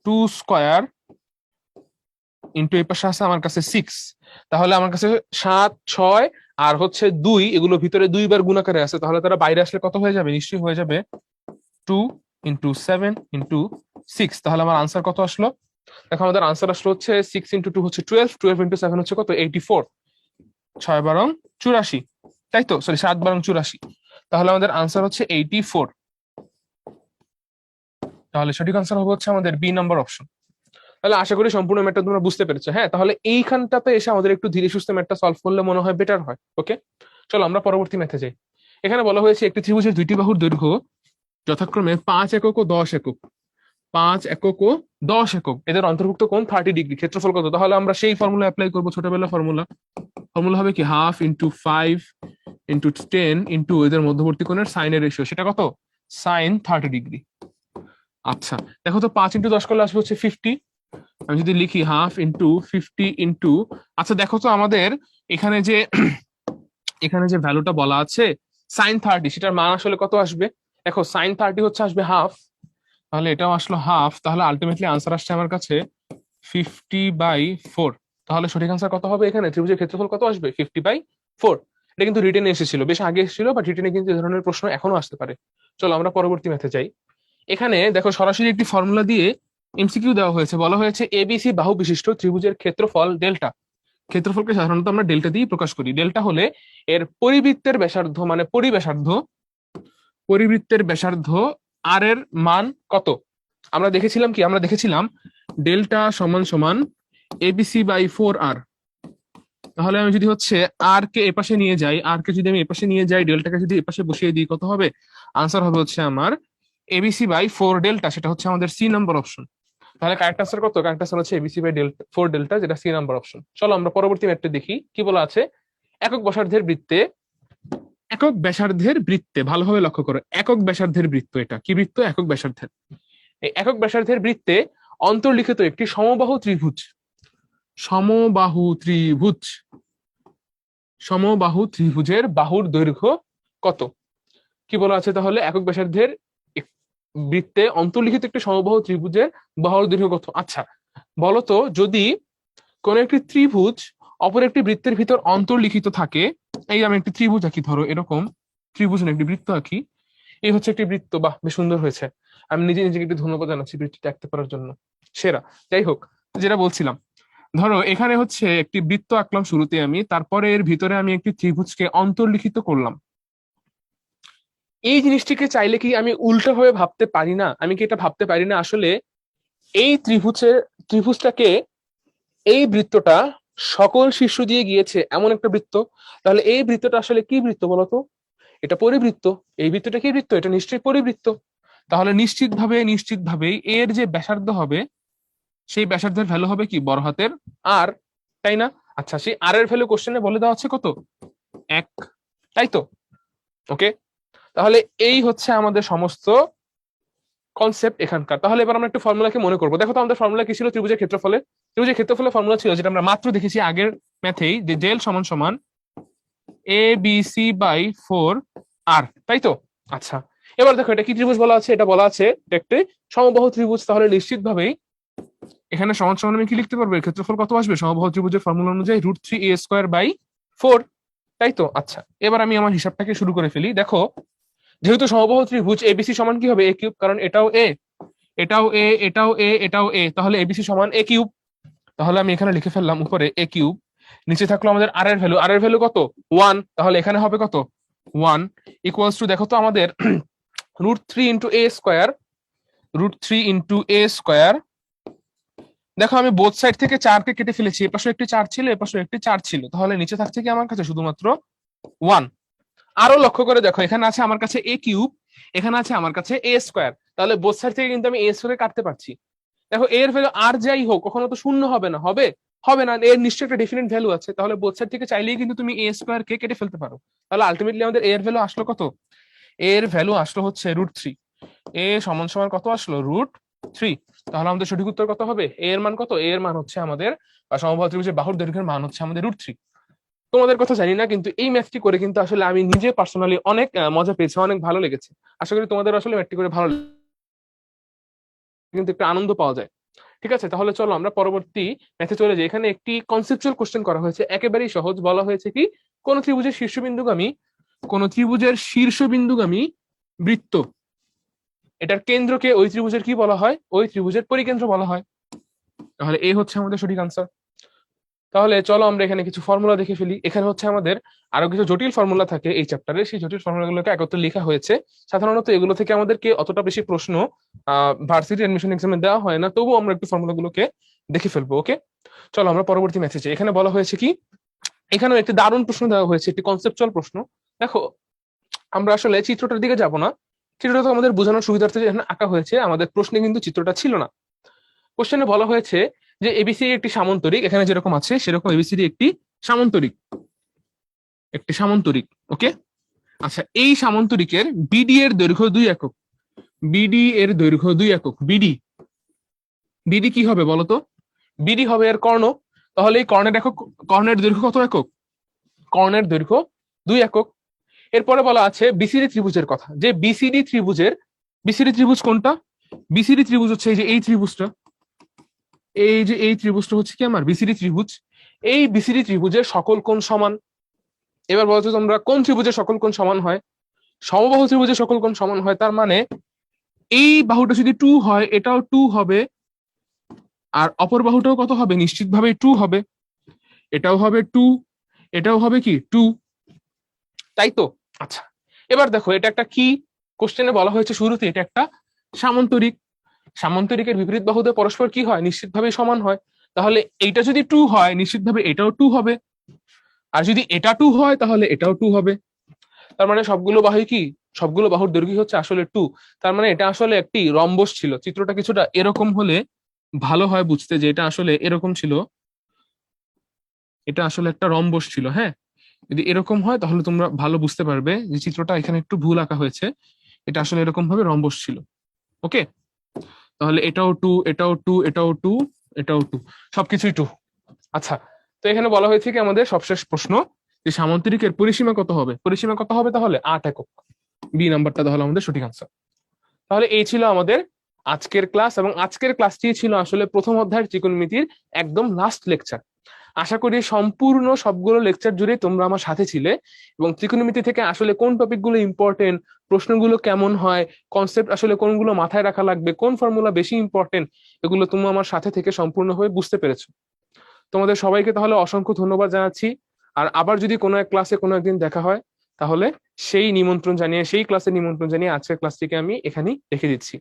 2 স্কোয়ার ইন্টু এই পাশে আছে আমার কাছে 6। তাহলে আমার কাছে 7, 6 আর হচ্ছে 2, এগুলো ভিতরে দুইবার গুণাকারে আছে। তাহলে তারা বাইরে আসলে কত হয়ে যাবে? নিশ্চয়ই হয়ে যাবে 2 × 7 × 6। তাহলে আমার আনসার কত আসলো? দেখো আমাদের আনসার আসলো হচ্ছে 6 × 2 হচ্ছে 12, 12 × 7 হচ্ছে কত? 84। 6 × 82, তাই তো? সরি, 7 × 82। তাহলে আমাদের আনসার হচ্ছে 84। তাহলে সঠিক আনসার হবে হচ্ছে আমাদের বি নাম্বার অপশন। তাহলে আশা করি সম্পূর্ণ ম্যাথটা তোমরা বুঝতে পেরেছো। হ্যাঁ, তাহলে এইখানটাতে এসে আমাদের একটু ধীরে সুস্থে ম্যাথটা সলভ করলে মনে হয় বেটার হয়। ওকে, চলো আমরা পরবর্তী ম্যাথে যাই। এখানে বলা হয়েছে একটি ত্রিভুজের দুইটি বাহুর দৈর্ঘ্য যথাক্রমে 5 একক ও 10 একক। 5 একক ও 10 একক, এদের অন্তর্ভুক্ত কোণ 30 ডিগ্রি। ক্ষেত্রফল কত? তাহলে আমরা সেই ফর্মুলা অ্যাপ্লাই করবো, ছোটবেলা ফর্মুলা। ফর্মুলা হবে কি 1/2 × 5 × 10 এদের মধ্যবর্তী কোণের সাইনের রেশিও, সেটা কত? Sine 30 degree. আচ্ছা, দেখো তো 5 × 10 করলে আসবে হচ্ছে 50। আমি যদি লিখি 1/2 × 50 আচ্ছা দেখো তো আমাদের এখানে যে এখানে যে ভ্যালুটা বলা আছে সাইন 30, সেটার মান আসলে কত আসবে? দেখো সাইন 30 হচ্ছে আসবে হাফ, তাহলে এটাও আসলো হাফ। তাহলে আলটিমেটলি আনসার আসছে আমার কাছে 50/4। তাহলে সঠিক আনসার কত হবে? এখানে ত্রিভুজের ক্ষেত্রফল কত আসবে? 50/4। এটা কিন্তু রিটেনে এসেছিল, বেশ আগে এসেছিল, বাট রিটেনে কিন্তু এই ধরনের প্রশ্ন এখনো আসতে পারে। চলো আমরা পরবর্তী ম্যাথে যাই। এখানে দেখো সরাসরি একটি ফর্মুলা দিয়ে এমসিকিউ দেওয়া হয়েছে। বলা হয়েছে এবিসি বাহু বিশিষ্ট ত্রিভুজের ক্ষেত্রফল ডেল্টা। ক্ষেত্রফলকে সাধারণত আমরা ডেল্টা দিয়ে প্রকাশ করি। ডেল্টা হলে এর পরিবৃত্তের ব্যাসার্ধ, মানে পরিবৃত্তের ব্যাসার্ধ আর এর মান কত? আমরা দেখেছিলাম কি? আমরা দেখেছিলাম ডেল্টা সমান সমান ABC/4R। তাহলে আমি যদি হচ্ছে আর কে এপাশে নিয়ে যাই, আর কে যদি আমি এপাশে নিয়ে যাই, ডেল্টাকে যদি এপাশে বসিয়ে দিই, কত হবে? আনসার হবে হচ্ছে আমার ABC/4 ডেল্টা। সেটা হচ্ছে আমাদের সি নাম্বার অপশন। তাহলে কারেক্ট আনসার কত? কারেক্ট আনসার হচ্ছে ABC/4 ডেল্টা, যেটা সি নাম্বার অপশন। চলো আমরা পরবর্তী ম্যাথটা দেখি কি বলা আছে। একক ব্যাসার্ধের বৃত্তে, একক ব্যাসার্ধের বৃত্তে ভালোভাবে লক্ষ্য করো, একক ব্যাসার্ধের বৃত্ত। এটা কি বৃত্ত? একক ব্যাসার্ধের। এই একক ব্যাসার্ধের বৃত্তে অন্তর্লিখিত একটি সমবাহু ত্রিভুজ, সমবাহু ত্রিভুজ, সমবাহু ত্রিভুজের বাহুর দৈর্ঘ্য কত? কি বলা আছে তাহলে? একক ব্যাসার্ধের বৃত্তে অন্তর্লিখিত একটি সমবাহু ত্রিভুজের বাহুর দৈর্ঘ্য কত? আচ্ছা বলতো, যদি কোন একটি ত্রিভুজ অপর একটি বৃত্তের ভিতর অন্তর্লিখিত থাকে, এই আমি একটি ত্রিভুজ আঁকি, ধরো এরকম ত্রিভুজ একটি বৃত্ত আঁকি। এই হচ্ছে একটি বৃত্ত, বাহ বেশ সুন্দর হয়েছে। আমি নিজে নিজেকে একটু ধন্যবাদ জানাচ্ছি বৃত্তটা আঁকতে পারার জন্য, সেরা। যাই হোক, যেটা বলছিলাম, ধরো এখানে হচ্ছে একটি বৃত্ত আঁকলাম শুরুতে আমি, তারপরে এর ভিতরে আমি একটি ত্রিভুজকে অন্তর্লিখিত করলাম। এই জিনিসটিকে চাইলে কি আমি উল্টো ভাবে ভাবতে পারি না? আমি কি এটা ভাবতে পারি না আসলে এই ত্রিভুজটাকে, এই বৃত্তটা সকল শীর্ষ দিয়ে গিয়েছে এমন একটা বৃত্ত, তাহলে এই বৃত্তটা আসলে কি বৃত্ত বলতো? এটা পরিবৃত্ত। এই বৃত্তটা কি বৃত্ত? এটা নিশ্চয়ই পরিবৃত্ত। তাহলে নিশ্চিতভাবেই এর যে ব্যাসার্ধ হবে, সেই ব্যাসার্ধের ভ্যালু হবে কি? বড় হাতের আর, তাই না? আচ্ছা, সেই আর এর ভ্যালু কোশ্চেনে বলে দেওয়া আছে কত? 1, তাই তো? ওকে, তাহলে এই হচ্ছে আমাদের সমস্ত কনসেপ্ট এখানকার। তাহলে এবার আমরা একটু ফর্মুলাকে মনে করবো। দেখো তো আমাদের ফর্মুলা কি ছিল ত্রিভুজের ক্ষেত্রফলের ফর্মুলা ছিল যেটা আমরা মাত্র দেখেছি আগের ম্যাথেই, যে ডেল সমান সমান ABC/4R, তাই তো? আচ্ছা, এবার দেখো এটা কি ত্রিভুজ বলা আছে? এটা বলা আছে এটা একটি সমবাহু ত্রিভুজ। তাহলে নিশ্চিতভাবেই এখানে সমান সমান আমি কি লিখতে পারবো? এর ক্ষেত্রফল কত আসবে? সমবাহু ত্রিভুজের ফর্মুলা অনুযায়ী √3a² / 4, তাই তো? আচ্ছা, এবার আমি আমার হিসাবটাকে শুরু করে ফেলি। দেখো, যেহেতু সমবাহু ত্রিভুজ ABC সমান কি হবে? a³, কারণ এটাও এ, এটাও এ, এটাও এ, এটাও এ, তাহলে ABC সমান a³। তাহলে আমি এখানে লিখে ফেললাম উপরে a³, নিচে থাকলো আমাদের আর এর ভ্যালু কত? 1, তাহলে এখানে হবে কত? 1 ইকুয়ালস টু, দেখো তো আমাদের √3 × a², দেখো আমি বোথ সাইড থেকে 4কে কেটে ফেলেছি, এপাশে একটি 4 ছিল, এপাশে একটি 4 ছিল, তাহলে নিচে থাকছে কি আমার কাছে? শুধুমাত্র 1। আরো লক্ষ্য করে দেখো, এখানে আছে আমার কাছে a³, এখানে আছে আমার কাছে a², তাহলে বোথ সাইড থেকে কিন্তু আমি a² কাটতে পারছি। দেখো এর ভ্যালু আর যাই হোক কখনো তো শূন্য হবে না, হবে? হবে না, এর নিশ্চয়ই একটা ডেফিনিট ভ্যালু আছে। তাহলে বোথ সাইড থেকে চাইলেই কিন্তু তুমি a² কে কেটে ফেলতে পারো। তাহলে আলটিমেটলি আমাদের এর ভ্যালু আসলো কত? এর ভ্যালু আসলো হচ্ছে √3। এ সমান সমান কত আসলো? √3। তাহলে আমাদের সঠিক উত্তর কত হবে? এর মান কত? এর মান হচ্ছে আমাদের, বা সমবাহু ত্রিভুজের বাহুর দৈর্ঘ্যের মান হচ্ছে আমাদের √3। তোমাদের কথা জানি না, কিন্তু এই ম্যাথটি করে কিন্তু আসলে আমি নিজে পার্সোনালি অনেক মজা পেয়েছি, অনেক ভালো লেগেছে। আশা করি তোমাদের আসলে ম্যাথটি করে ভালো কিন্তু একটা আনন্দ পাওয়া যায়। ঠিক আছে, তাহলে চলো আমরা পরবর্তী ম্যাথে চলে যাই। এখানে একটি কনসেপচুয়াল কোশ্চেন করা হয়েছে, একেবারেই সহজ। বলা হয়েছে কি, কোন ত্রিভুজের শীর্ষবিন্দুগামী বৃত্ত, এটার কেন্দ্রকে ওই ত্রিভুজের কি বলা হয়? ওই ত্রিভুজের পরিকেন্দ্র বলা হয়। তাহলে এই হচ্ছে আমাদের সঠিক আনসার। তাহলে চলো আমরা এখানে কিছু ফর্মুলা দেখে ফেলি। এখানে হচ্ছে আমাদের আরো কিছু জটিল ফর্মুলা থাকে এই চ্যাপ্টারে, সেই জটিল ফর্মুলাগুলোকে একত্রে লেখা হয়েছে। সাধারণত এগুলো থেকে আমাদেরকে অতটা বেশি প্রশ্ন ভার্সিটি অ্যাডমিশন এক্সামে দেওয়া হয় না, তবুও আমরা একটু ফর্মুলাগুলোকে দেখে ফেলবো। ওকে, চলো আমরা পরবর্তী ম্যাথে যাই। এখানে বলা হয়েছে কি, এখানেও একটি দারুণ প্রশ্ন দেওয়া হয়েছে, একটি কনসেপচুয়াল প্রশ্ন। দেখো, আমরা আসলে চিত্রটার দিকে যাব না, চিত্রটা তো আমাদের বোঝানোর সুবিধার্থে এখানে আঁকা হয়েছে, আমাদের প্রশ্নে কিন্তু চিত্রটা ছিল না। কোশ্চেনে বলা হয়েছে যে এবিসিডি একটি সামান্তরিক, এখানে যেরকম আছে সেরকম এবিসিডি একটি সামান্তরিক, ওকে। আচ্ছা, এই সামান্তরিকের বিডি এর দৈর্ঘ্য 2 একক, বিডি কি হবে বলতো? বিডি হবে এর কর্ণ। তাহলে এই কর্ণের একক, কর্ণের দৈর্ঘ্য কত একক? কর্ণের দৈর্ঘ্য 2 একক। এরপরে বলা আছে বিসিডি ত্রিভুজের কথা, যে বিসিডি ত্রিভুজ কোনটা? বিসিডি ত্রিভুজ হচ্ছে এই যে এই ত্রিভুজটা, এই ত্রিভুজটা হচ্ছে কি আমার বিসিডি ত্রিভুজ। এই বিসিডি ত্রিভুজের সকল কোণ সমান। এবার বলছো তোমরা কোন ত্রিভুজের সকল কোণ সমান হয়? সমবাহু ত্রিভুজের সকল কোণ সমান হয়, তার মানে এই বাহুটা যদি 2 হয় এটাও 2 হবে, আর অপর বাহুটাও কত হবে? নিশ্চিতভাবে 2 হবে, এটাও হবে 2, এটাও হবে কি 2, তাই তো? আচ্ছা, এবার দেখো এটা একটা কি, কোশ্চেনে বলা হয়েছে শুরুতে এটা একটা সামান্তরিক। সামান্তরিকের বিপরীত বাহুদের পরস্পর কি হয়? নিশ্চিতভাবে সমান হয়। তাহলে এইটা যদি 2 হয় নিশ্চিতভাবে এটাও 2 হবে, আর যদি এটা 2 হয় তাহলে এটাও 2 হবে। তার মানে সবগুলো বাহু কি, সবগুলো বাহুর দৈর্ঘ্য হচ্ছে আসলে 2। তার মানে এটা আসলে একটি রম্বস ছিল। চিত্রটা কিছুটা এরকম হলে ভালো হয় বুঝতে, যে এটা আসলে এরকম ছিল, এটা আসলে একটা রম্বস ছিল। হ্যাঁ, যদি এরকম হয় তাহলে তোমরা ভালো বুঝতে পারবে যে চিত্রটা এখানে একটু ভুল আঁকা হয়েছে, এটা আসলে এরকম ভাবে রম্বস ছিল। ওকে, তাহলে এটাও 2, এটাও 2, এটাও 2, এটাও 2, সবকিছুই 2। আচ্ছা, তো এখানে বলা হয়েছে কি আমাদের সবশেষ প্রশ্ন, যে সামান্তরিকের পরিসীমা কত হবে? পরিসীমা কত হবে তাহলে? 8 একক। বি নাম্বারটা তাহলে আমাদের সঠিক আনসার। তাহলে এই ছিল আমাদের আজকের ক্লাস, এবং আজকের ক্লাসটি ছিল আসলে প্রথম অধ্যায়ের ত্রিকোণমিতির একদম লাস্ট লেকচার। আশা করি সম্পূর্ণ সবগুলো লেকচার জুড়ে তোমরা আমার সাথে ছিলে, এবং ত্রিকোণমিতি থেকে আসলে কোন টপিকগুলো ইম্পর্টেন্ট, প্রশ্নগুলো কেমন হয়, কনসেপ্ট আসলে কোনগুলো মাথায় রাখা লাগবে, কোন ফর্মুলা বেশি ইম্পর্টেন্ট, এগুলো তুমি আমার সাথে থেকে সম্পূর্ণভাবে বুঝতে পেরেছো। তোমাদের সবাইকে তাহলে অসংখ্য ধন্যবাদ জানাচ্ছি। আর আবার যদি কোনো এক ক্লাসে কোনো একদিন দেখা হয়, তাহলে সেই নিমন্ত্রণ জানিয়ে, সেই ক্লাসে নিমন্ত্রণ জানিয়ে আজকের ক্লাসটিকে আমি এখানেই রেখে দিচ্ছি।